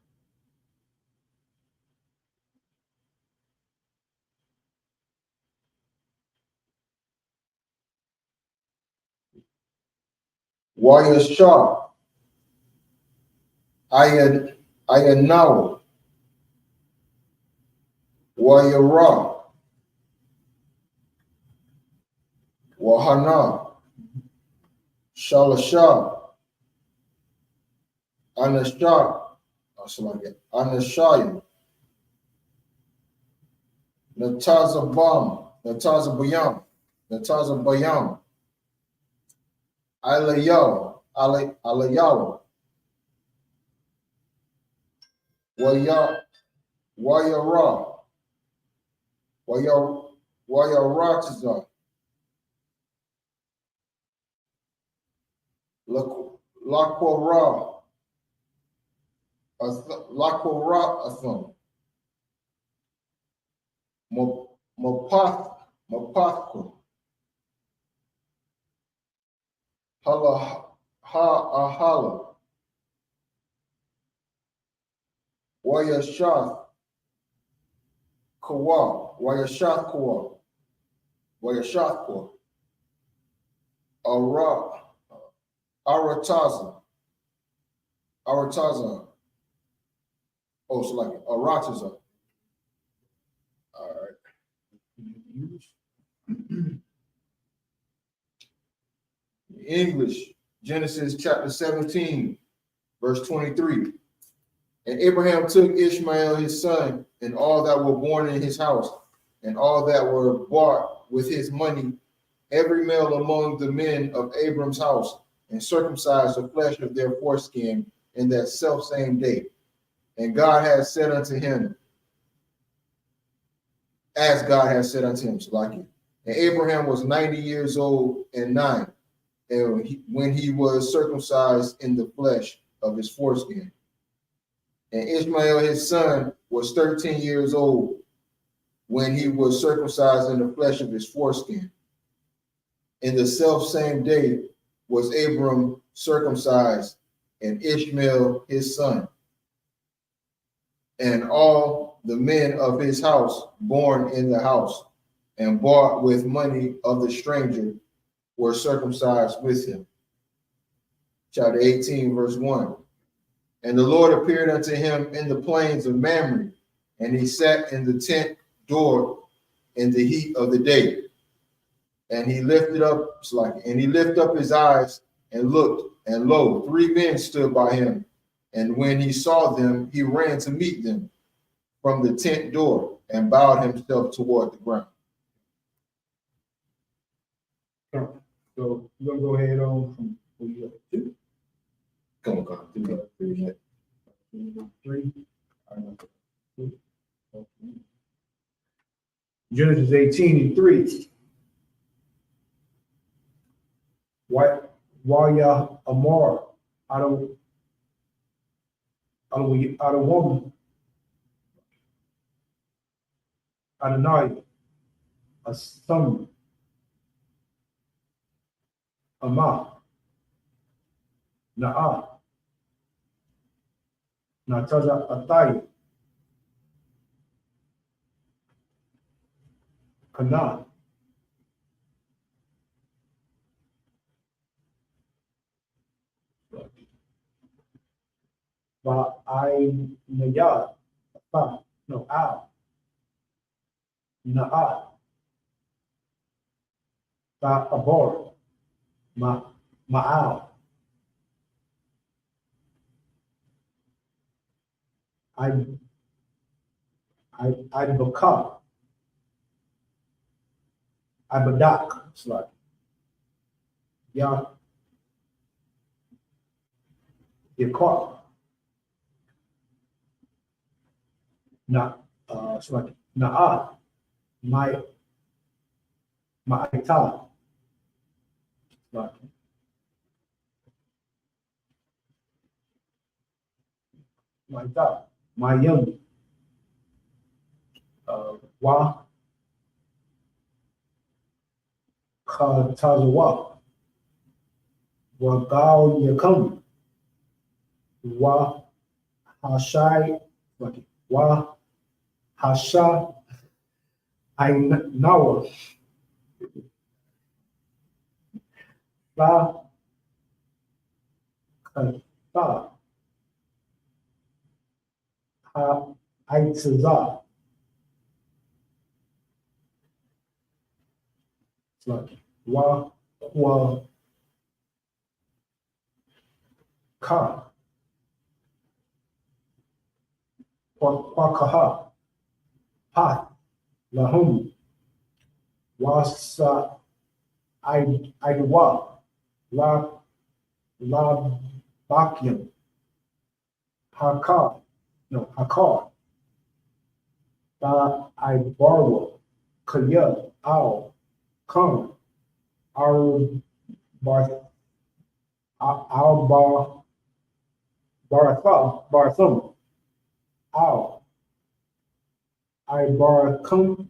Wayashah, Ayanawa, Wayara, Wahana, Shalasha, Anashaya, Natazabayam, Alayawa, Wayara, Wayaratiza, Lakwara, Atham, Mapathko, Ahala, Wayashath Kawa, Arataza. Oh, so like Arataza. All right. English, Genesis chapter 17, verse 23. And Abraham took Ishmael his son, and all that were born in his house, and all that were bought with his money, every male among the men of Abram's house, and circumcised the flesh of their foreskin in that selfsame day. And God has said unto him, as God has said unto him, so like it. And Abraham was 90 years old and 9, and when he was circumcised in the flesh of his foreskin. And Ishmael his son was 13 years old when he was circumcised in the flesh of his foreskin. In the self same day was Abram circumcised, and Ishmael his son. And all the men of his house born in the house and bought with money of the stranger were circumcised with him. Chapter 18, verse 1. And the Lord appeared unto him in the plains of Mamre, and he sat in the tent door in the heat of the day. And he lifted up his eyes and looked, and lo, 3 men stood by him. And when he saw them, he ran to meet them from the tent door and bowed himself toward the ground. So we're gonna go ahead on from where you up to? Come on, 3. Genesis 18:3. While Amar out of woman, Adonai, a son, Ama, Na'a, Nataja Atai, Kana, I Nayad, no, Al, Na'a, Ba Abor, Ma'al, I Baka, I Badak, it's like, Yakar, it's like, Na'a, my Ita, like, my Ita, my young, Wa, Tazawa, Wa Gal Yakam, Wa Hashai, like, Wa Hasha, I Nawa, Ba, Ba, Ha, Aitzaza, it's like, Wa, Ka, Kaha, Ha, Lahum, Wasa, Wa, La Bakyam, Hakar, Ba Ibarwa, Kaya, Al, Khan, Al Barthum, Al, Ibarakum,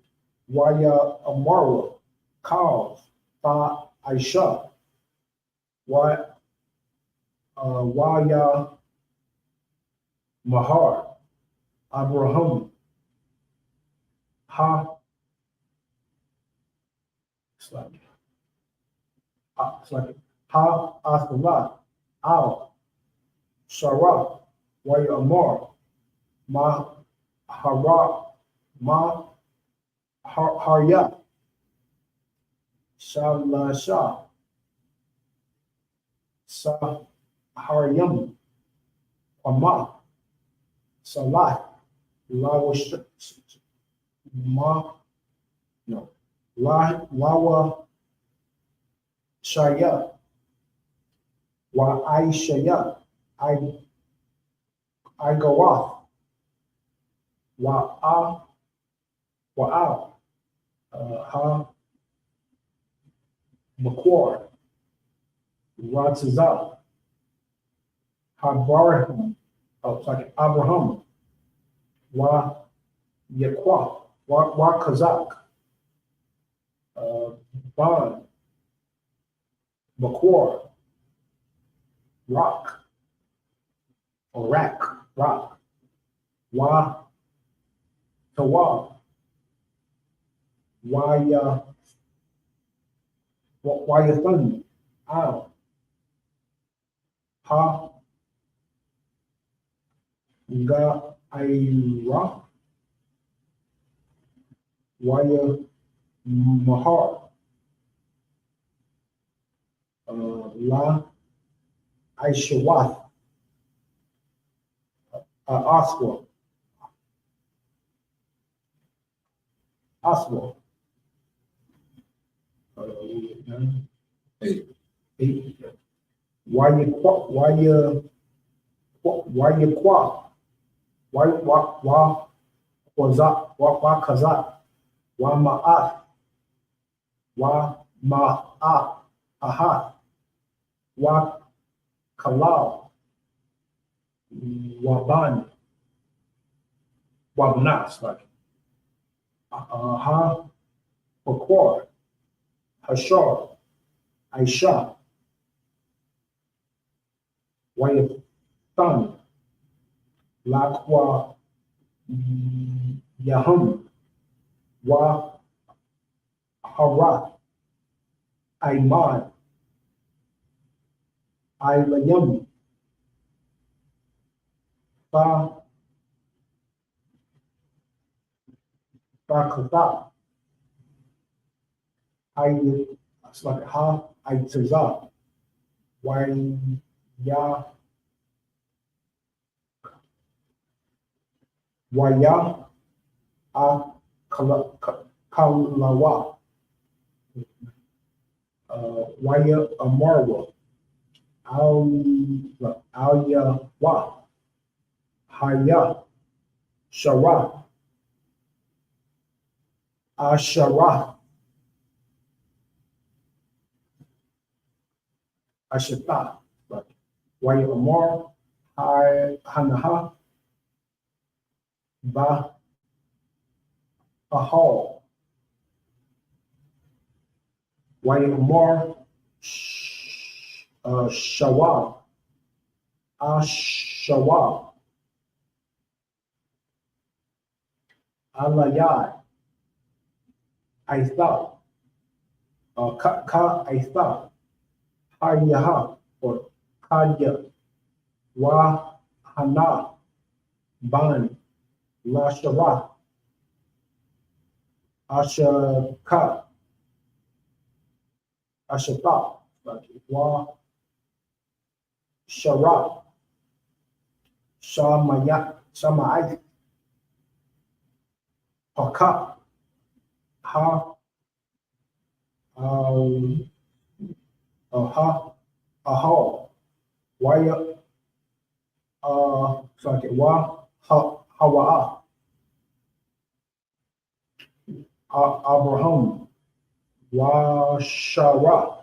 Waya Amarwa, Kal, Ba Aisha, Waya Mahar, Abraham, Ha, it's like Ha Athalah, Al, Sarah, Waya Amar, Ma Hara, Ma Harya, Shalasha, Sa Haryam, Ama, Salat, Lawa, Lawa Shaya, Wa Aishaya, I go off, Ha, Bakwar, Ratazah, Habaraham, Abraham, Wa Yakwa, Wa Kazak, Ban, Bakwar, Rock, or Rock, Wa Tawa, Waya Thunder, Al, Ha, Ga, Ira, Waya Mahar, La, Aishawath, Oswald, eight. Why you kazak, why ma'at, ahat, why kalal, waban, wabnas, like, ha, Bakwar, Hashar, Aisha, Wayathan, Lakwa, Yahum, Wa Harat, Aimad, Ilayam, Fa Kata, it's like Ha, Aitaza, Waya, A Kalawa, Waya Amarwa, Alya Wa, Haya, Shara, Ashara, Ashata, Waya Amar, Hanaha, Ba, Ahal, Waya Amar, Shawab, Ashawab, Alayad, Aitha, Ka Aitha, Hayaha, or Kaya, Wa Hana, Ban, La Shara, Ashaka, Ashata, Wa Shara, Shamayat, Haka, Ha, Ahal, Waya, Wa, Hawa, Abraham, Wa Shara,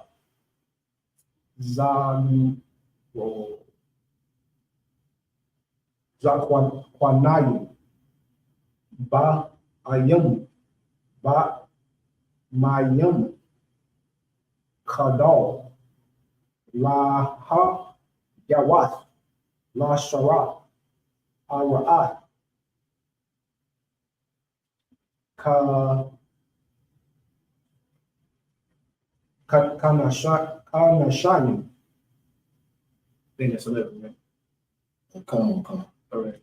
Zakwanayim, Ba Ayam, Ba Mayam, Kadal, La Ha Yawath, La Shara, Ara'at, Kanashani. I think that's 11, right? Come. All right.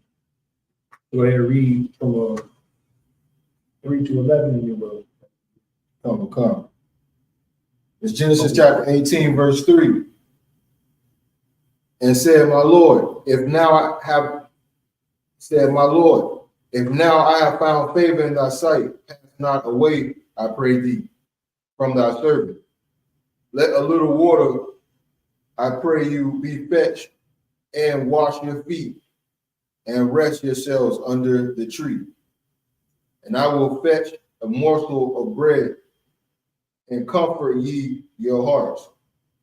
Go ahead and read from 3 to 11 in your book. Come. It's Genesis chapter 18, verse 3. And said, my Lord, if now I have found favor in thy sight, pass not away, I pray thee, from thy servant. Let a little water, I pray you, be fetched, and wash your feet, and rest yourselves under the tree. And I will fetch a morsel of bread, and comfort ye your hearts.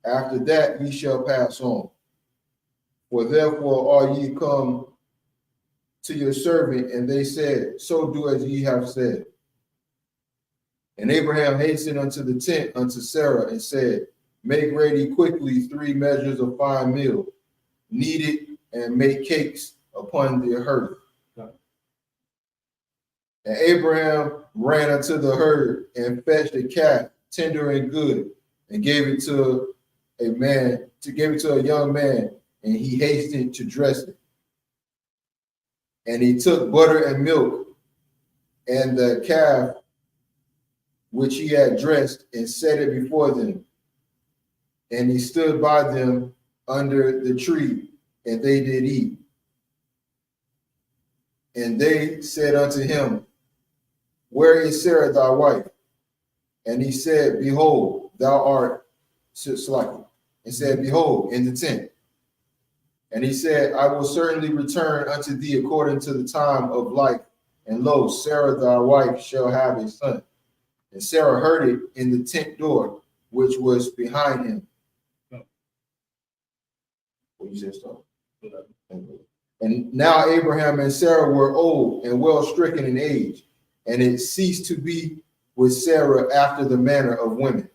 After that ye shall pass on. For therefore are ye come to your servant, and they said, so do as ye have said. And Abraham hastened unto the tent unto Sarah and said, make ready quickly 3 measures of fine meal, knead it, and make cakes upon the hearth. And Abraham ran unto the herd and fetched a calf, tender and good, and gave it to a young man, and he hastened to dress it. And he took butter and milk and the calf which he had dressed, and set it before them. And he stood by them under the tree, and they did eat. And they said unto him, where is Sarah thy wife? And he said, behold, thou art slacking. And said, behold, in the tent. And he said, I will certainly return unto thee according to the time of life. And lo, Sarah thy wife shall have a son. And Sarah heard it in the tent door, which was behind him. What you said, stop. And now Abraham and Sarah were old and well stricken in age, and it ceased to be with Sarah after the manner of women.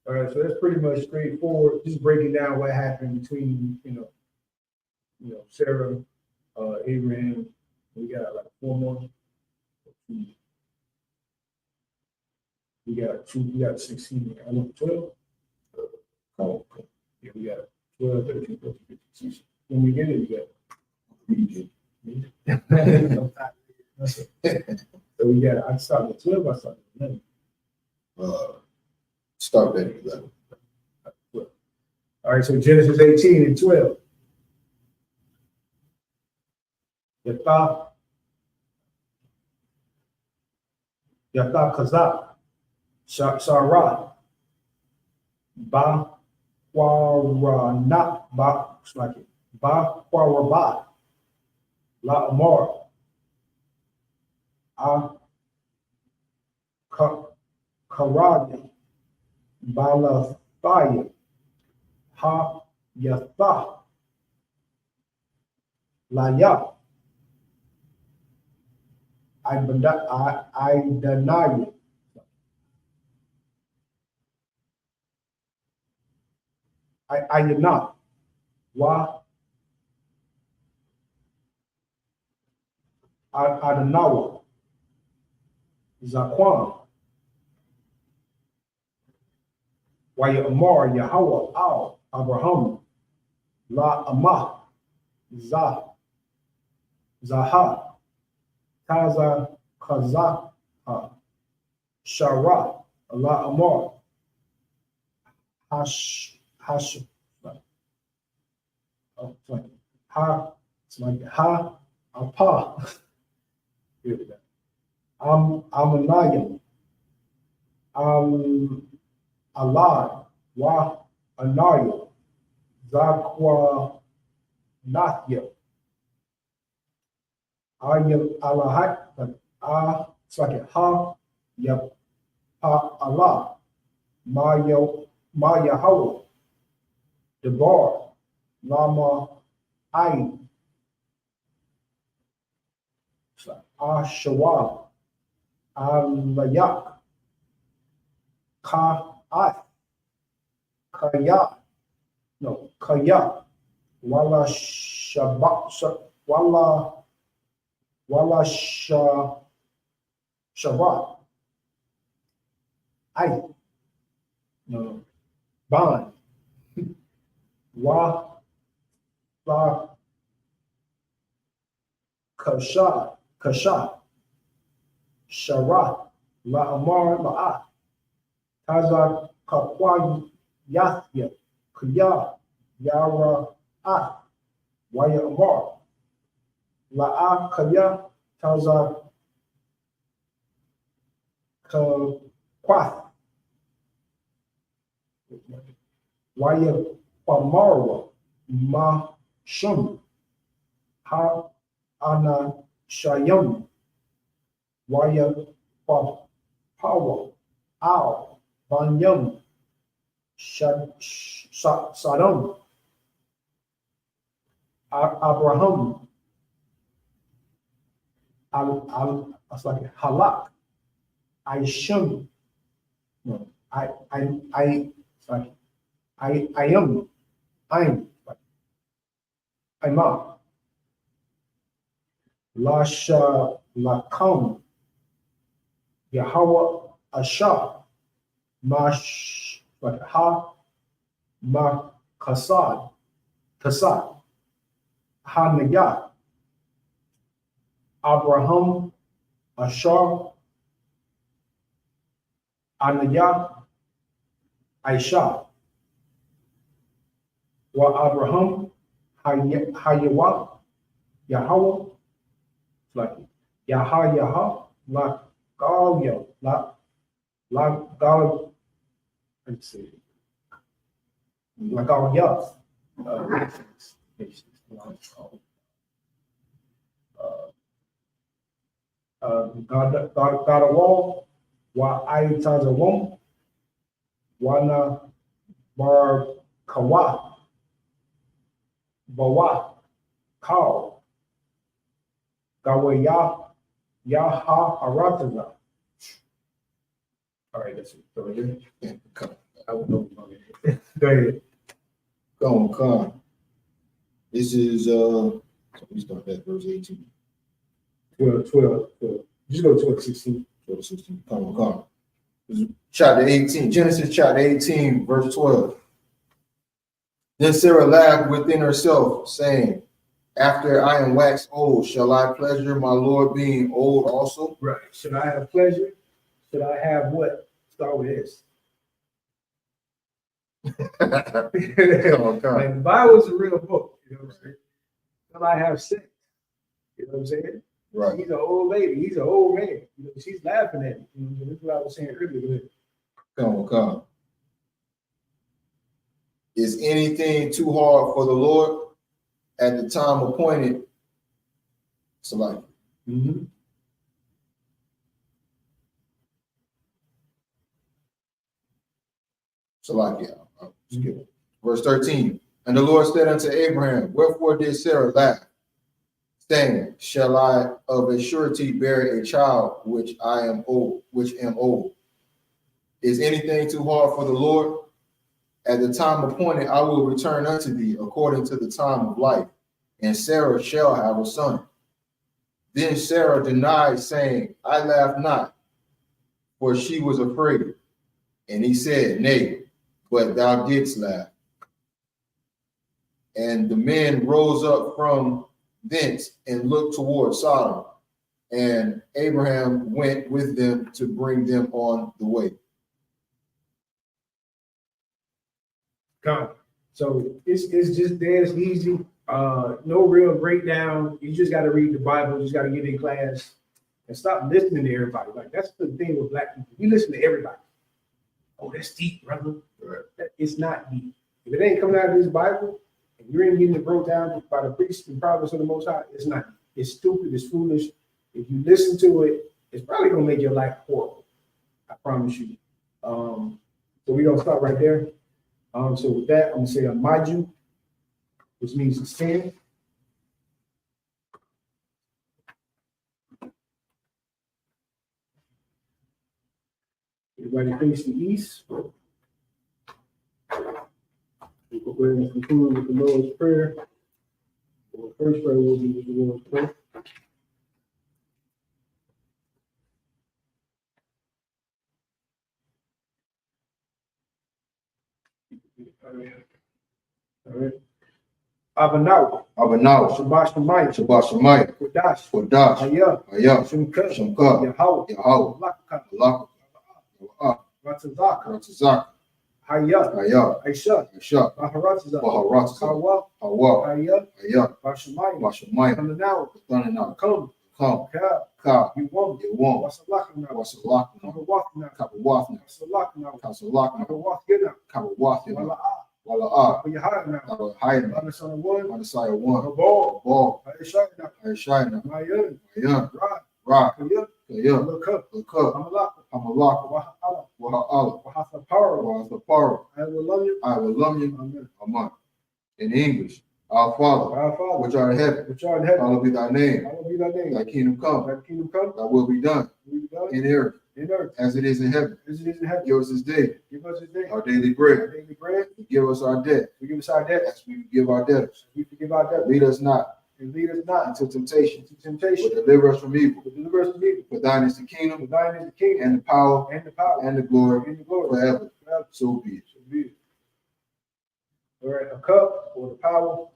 All right, so that's pretty much straightforward. Just breaking down what happened between, Sarah, Abraham. We got like 4 more. We got 16. I know 12. Oh, okay. Yeah, we got 12, 13, 14, 15, 16. When we get it, we got. So we got. I started at 12. I started at 11. Start at 11. All right. So Genesis 18 and 12. Yata Kazak, Sarah, Ba Waranat, Ba Warabat, La Amar, A Karadi, Balathaya, Ha Yatha, Laya. I deny it. I did not. Why? Adanawa. Zakwan. Waya Amar, Yahweh, Al, Abraham, La Amah, Zaha. Kaza, Kaza, Shara, Allah Amar, Hash, oh, sorry. It's like Ha, Apa, Amanayim, Allah, Wa, Anaya, Zakwa, Nathya. Allah, it's like Ha, Yap, Ha, Allah, Ma Yahweh, Debar, Lama, Ayin, Shawab, Layak, Ka, Kaya, Wala Shabbat, Wala Shabbat. Bond. Wa La Kasha Shara La Amar La'at Kaza Kakwa Yathya Kaya Yara At Waya Amar La'a Kaya Kaza Kakwath Waya Pamarwa Ma Shum Ha Ana Shayam Waya Hawa, Al, Banyam, Sodom, Abraham, Halak, Isham, no, I am, Ima, Lasha, Lakam, Yahweh, Asha, Mash, Ma, Kasad, Hanayah, Abraham, Ashar, Anayah, Aisha, Wa Abraham, Hayawa, Yahweh, like Yaha, La Galia, La Gal, let's see, La Galia, God of wall, Wa Aitazawom, Wana Bar Kawa, Bawa, Kal, Gawaya, Yaha Arataza. All right, that's it. Go ahead. I don't know. Go ahead. Come on. This is we start at verse 18. 12. Just go to 12, 16. 12, 16. Come on. This is chapter 18. Genesis chapter 18, verse 12. Then Sarah laughed within herself, saying, after I am waxed old, shall I pleasure my Lord being old also? Right. Should I have pleasure? Should I have what? Start with this. Like the Bible is a real book. You know what I'm saying? Should I have sex? You know what I'm saying? Right. He's an old lady. He's an old man. You know, she's laughing at him. You know, this is what I was saying earlier. Come. Is anything too hard for the Lord at the time appointed? So like, I'll skip it. Verse 13. And the Lord said unto Abraham, wherefore did Sarah laugh, saying, shall I of a surety bear a child which am old? Is anything too hard for the Lord? At the time appointed, I will return unto thee according to the time of life, and Sarah shall have a son. Then Sarah denied, saying, I laugh not, for she was afraid. And he said, nay, but thou didst laugh. And the men rose up from thence and looked toward Sodom, and Abraham went with them to bring them on the way. So it's just there, it's easy. No real breakdown. You just got to read the Bible. You just got to get in class and stop listening to everybody. Like that's the thing with black people. You listen to everybody. Oh, that's deep, brother. Right. It's not deep. If it ain't coming out of this Bible and you ain't getting it broke down by the priest and prophets of the Most High, it's not deep. It's stupid. It's foolish. If you listen to it, it's probably gonna make your life horrible. I promise you. So we're gonna start right there. So with that, I'm gonna say Maju, which means to stand. Everybody face the east. We'll go ahead and conclude with the Lord's Prayer. The first prayer will be with the Lord's Prayer. All right. Abanawa. Shabbat Shemayim. Kodash. Hayah. Shemka. Yahweh. Ratzazak. Hayah. Aisha. Baharatza. Hawa. Hayah. Bashamayim. Thananow. Come. Ka. You want. Wasalakna. Kabawafna. Kabawathina. Wala Manasaya one. Ball. Aishayna. Mayan. Ra. Look up. Hamalaka, Waha'ala, Wahasapara, I will love you. Amen. In English, our Father, which art in heaven, hallowed be thy name. Thy kingdom come, thy will be done in earth as it is in heaven. Give us this day our daily bread. Forgive us our debt as we forgive our debtors. Lead us not into temptation, but deliver us from evil. For thine is the kingdom, and the power, and the glory, forever. So be it. All right, a cup or the power.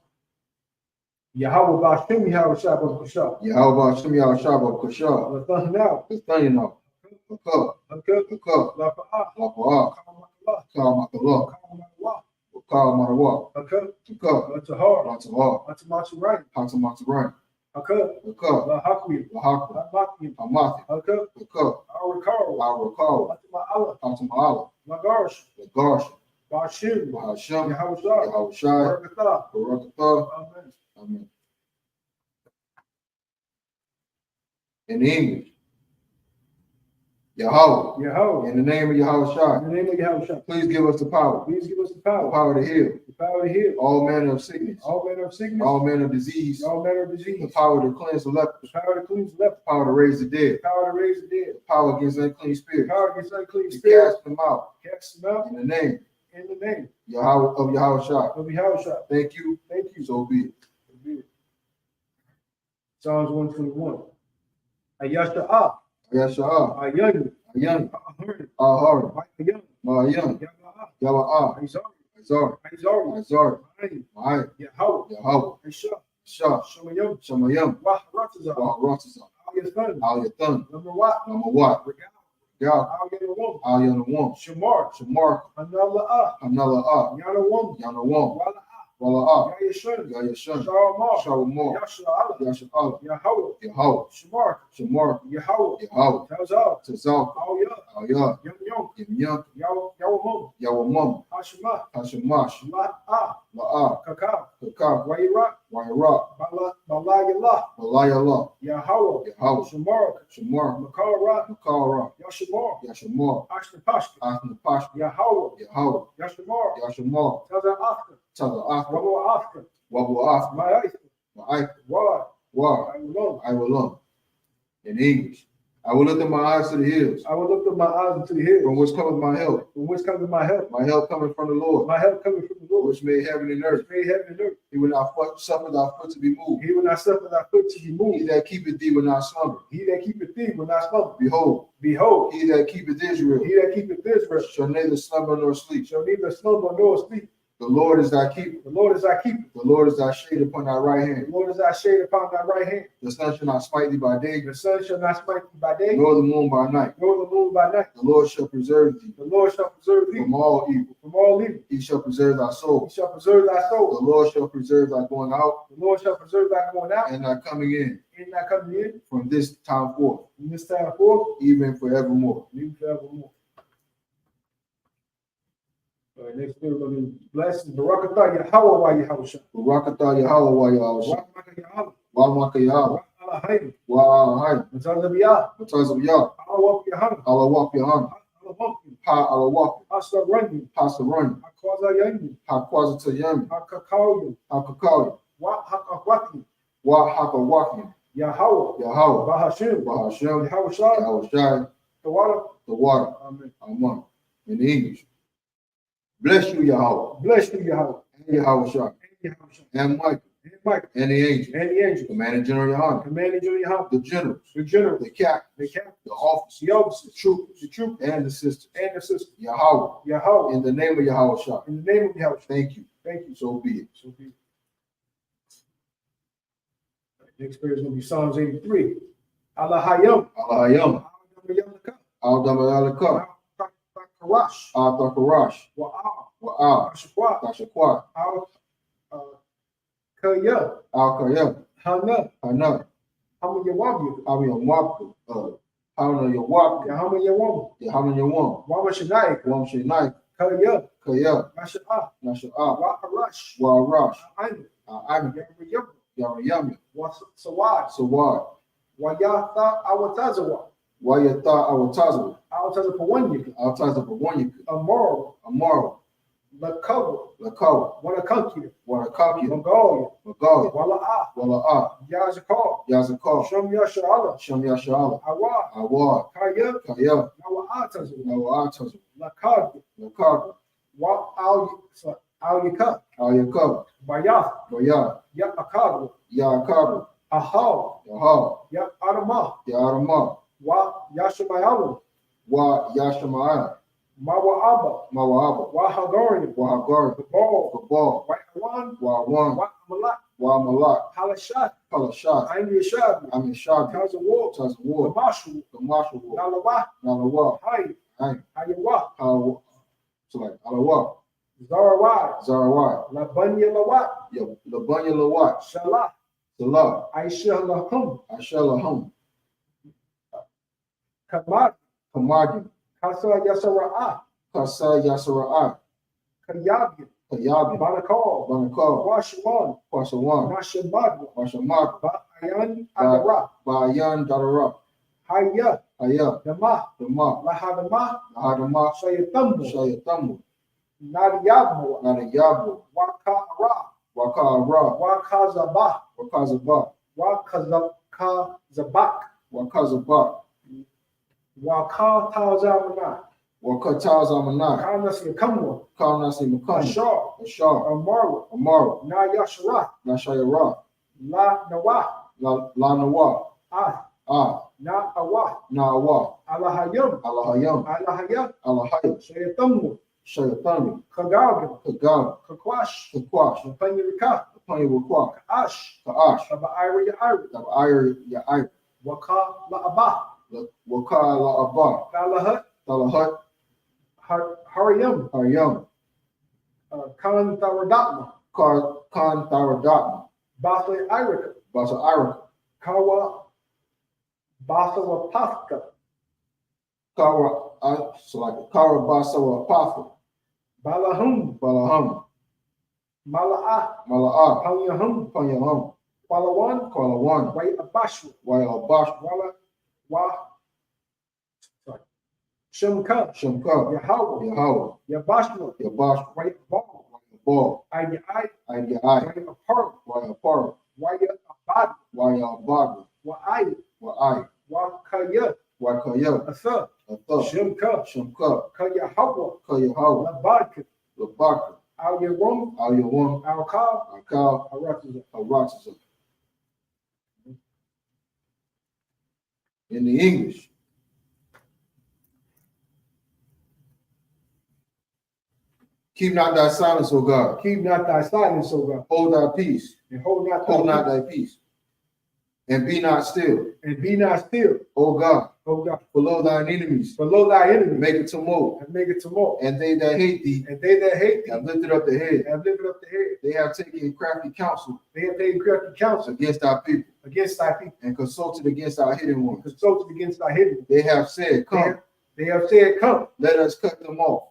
Yahweh Bashim Yahweh Shabbat Kushah. Yahweh Bashim Yahweh Shabbat Kushah. Let's thunder now. A cup. La Fa'ah. Kamakallah. Kamakallah. A cup. Tahar. Matamatsurain. Matamatsurain. A cup. La Hakim. Hamathi. A cup. Our recall. Matama'ala. Lagarsh. Bashim. Yahweh Shai. Barakatah. Amen. In English, Yahweh. In the name of Yahweh Shai. Please give us the power. The power to heal. All manner of sickness. All manner of disease. The power to cleanse the lepers. The power to raise the dead. The power against unclean spirits. To cast them out. In the name. Yahweh of Yahweh Shai. Thank you. So be it. Psalms 121. Ayasha'ah. Ayani. Ahari. Ma'ayam. Yawa'ah. Azar. Ma'ay. Yahweh. Shah. Shamayam. Wahratazah. Al Yathan. Number what? Al Yanawam. Shamar. Hanala'ah. Yanawam. Wala'ah. Yayashun. Shawamar. Yasha'ala. Yahweh. Shamar. Yahweh. Tazal. Al-Yah. Yam. Yawamam. Hashamash. La'ah. Kakab. Wairak. Balayallah. Yahweh. Shamar. Makara. Yashamar. Ashnapashka. Yahweh. Yashamar. Tazal. Wabu Afka. War. I will love. In English, I will lift up my eyes to the hills. From which cometh my help. My help cometh from the Lord. Which made heaven and earth. He will not suffer thy foot to be moved. He that keepeth thee will not slumber. Behold. He that keepeth Israel. Shall neither slumber nor sleep. The Lord is thy keeper. The Lord is thy shade upon thy right hand. The sun shall not smite thee by day. Nor the moon by night. The Lord shall preserve thee. From all evil. He shall preserve thy soul. The Lord shall preserve thy going out. And thy coming in. From this time forth. Even forevermore. All right, next we're going to be blessed. Barakatah Yahweh Yahweh. Barakatah Yahweh Yahweh. Wa'amaka Yahweh. Wa'ahai. Matazabiyah. Alawak Yahan. Ha Alawak. Pasarani. Hakwazatayami. Hakakau. Wa'hakawaki. Yahweh. Bahashim. Yahweh Shai. The water. Amen. In English. Bless you, Yahweh. And Yahweh Shai. And Michael. And the angel. Commanding General Yohanan. The generals. The captains. The officers. The troopers. And the sisters. Yahweh. In the name of Yahweh Shai. Thank you. So be it. Next prayer is going to be Psalms 83. Allahayam. Al-Damayalaka. Al-Takarash. Wa'al. Tashakwat. Al-Kayab. Hana. Hamiyawam. Wam Shanai. Kayab. Nasha'ah. Wa'arash. Yamayami. Sawad. Sawad. Wayatha Awatazawa. Wayata Awatazu. Altaza Pawanya, Altaza Pawanya. Amoro, Amaro. Lakawa, Lakawa. Wanakankia, Wanakakia. Mongolia, Magalia. Wala'a, Wala'a. Yazakar, Yazakar. Shum Yashala, Shamya Shala. Awa, Awa. Kaya, Kaya. Nawa'atazu, Nawatazu. Lakad, Lakad. Wa Al Yaka, Ayakab. Bayath, Baya. Ya Akab, Yakab. Ahal, Yaha. Ya Adama, Yarama. Wa Yashamayalu, Wa Yashamaya. Mawa Mawaba. Wa Hagarian, Wahagar. Babal, Babal. Wa Awan, Wawan. Wa Malak, Wa Malak. Halashat, Palashat. Ain Yashab, Amin Shabi. Tazawar, Tazawar. Kamashu, Kamashu. Nalawa, Nalawa. Hay, Hai. Hayawa, How. So like Alawa. Zarawai, Zarawai. Labanya Lawat, Labanya Lawat. Shalah, Salah. Aisha Lahum, Ashalahum. Kamad, Kamagi. Kasa Yasara'ah, Kasa Yasara'at. Kayabi, Kayabi. Banakal, Banakal. Washawan, Kwasawan. Nashabad, Washamak. Ba'ayan Adara, Bayan Dadara. Haya, Aya. Dama, Dama. Lahadama, Ahadama. Shayatamu, Shayatamu. Nadiyamu, Nadayabu. Wakara, Wakara. Wakazaba, Wakazaba. Wakazabak, Wakazaba. Wakatazamana, Wakatazamanai. Kanas Yakamwa, Karnasi Makam. Ashar, Ashar. Amara, Amara. Nayashara, Nashayara. La Nawa, Lanawa. Ah. Na Awa, Nawa. Alahayam, Alahayam. Alahaya, Alahayam. Shayatamu, Shayatani. Kagab, Kagam. Kakwash, Kakwash. Panyurika, Panyawakwa. Ash, Kaash. Iri, Tabair Yair. Waka La'aba, Wakala Abba. Talahat, Talahat. Haryam, Haryam. Khan Tharadatma, Khan Tharadatma. Basa Irika, Basa Irika. Kawa, Basa Wapafka, Kara. So like Kara Basa Apatha. Balahum, Balaham. Mala'ah, Mala'ah. Panyahum, Panyaham. Palawan, Kalawan. Way Abashu, Wayabash. Shemka, Shamka. Yahweh, Yahweh. Yabashma, Yabash. Way Ball, Ball. I, Ayai. Way Apart, Wayapar. Way Abad, Wayabad. Wa'ai, Wa'ai. Wakaya, Wakaya. Asa, Atha. Shemka, Shamka. Kayahawa, Kayahawa. Labaka, Labaka. Al Yawam, Al Yawam. Al Kab, Akal. Aratiza. Aratiza. In the English. Keep not thy silence, O God. Keep not thy silence, O God, Hold thy peace. and hold not Thy peace. And be not still. and be not still, O God. O God, Below thine enemies. below thy enemies, Make it tumult. and make it tumult. And they that hate thee And they that hate thee have lifted up the head. have lifted up the head. They have taken crafty counsel They have taken crafty counsel against our people against thy people, and consulted against our hidden and ones. consulted against thy hidden. They have said, Come, They have said, Come, let us cut them off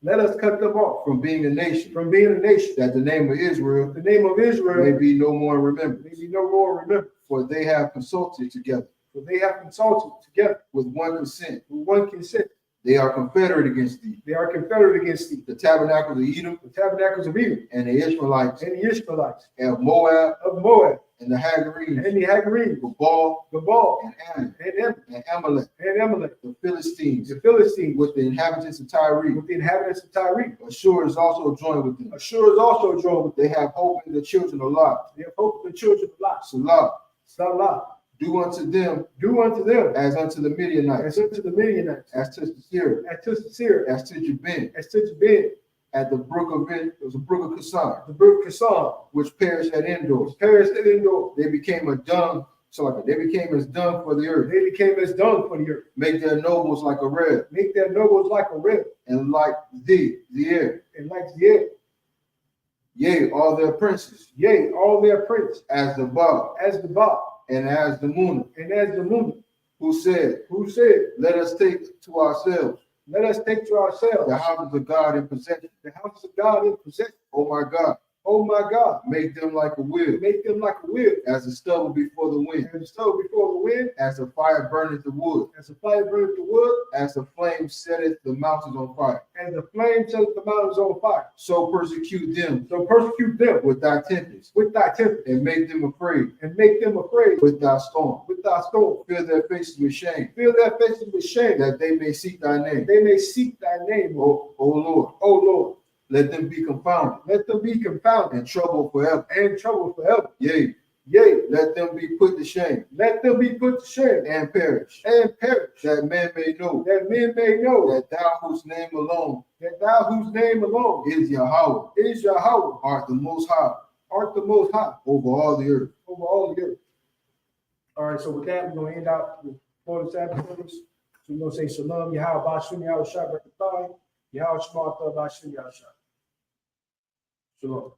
let us cut them off from being a nation, from being a nation, that the name of Israel the name of Israel may be no more remembered. may be no more remembered. For they have consulted together For they have consulted together with one consent. with one consent. They are confederate against thee. They are confederate against thee. The tabernacles of Edom The tabernacles of Edom and the Ishmaelites and the Ishmaelites and Moab of Moab and the Hagarenes, and the Hagarenes, Gabal Gabal and Ammon and and Amalek, Amalek, the Philistines, the Philistines with the inhabitants of Tyre. with the inhabitants of Tyre. Ashur is also joined with them. Ashur is also joined with them. They have hope in the children of Lot. They have hope for the children of Lot. Salah, Salah. do unto them As unto the Midianites, unto the Midianites, as to Sisera, as to Sisera, as to Jabin, as to Jabin, at the brook of Kissar, the brook Kassan, which perished at Endor. which perished at Endor. They became as dung for the earth. They became as dung for the earth. Make their nobles like a red, Make their nobles like a red, and like thee, the air. and like the air. Yea, all their princes, Yea, all their princes, as the Ba, as the Ba, and as the Muna, and as the Moon, who said, Let us take to ourselves let us take to ourselves the houses of God in possession. the house of God in possession. Oh my God, Oh my God. Make them like a wheel. Make them like a wheel. As a stubble before the wind. As a stubble before the wind. As a fire burneth the wood. As a fire burneth the wood. As a flame setteth the mountains on fire. As the flame setteth the mountains on fire. So persecute them. So persecute them With thy tempest. with thy tempest. And make them afraid. And make them afraid With thy storm. with thy storm. Fill their faces with shame. Fill their faces with shame. That they may seek thy name. They may seek thy name, O Lord. O Lord. Let them be confounded. Let them be confounded And troubled forever. and troubled forever. Yea. Yea, Let them be put to shame. let them be put to shame And perish. and perish, That men may know. that men may know That thou whose name alone that thou whose name alone is Yahweh. is Yahweh, Art the most high. art the most high Over all the earth. over all the earth. All right, so with that, we're going to end out for the Sabbath service. So we're going to say Shalom, Yahweh, Bashim, Yahweh, Shabbat, Yahweh, Shemata, Bashim, Yahweh, Shalom.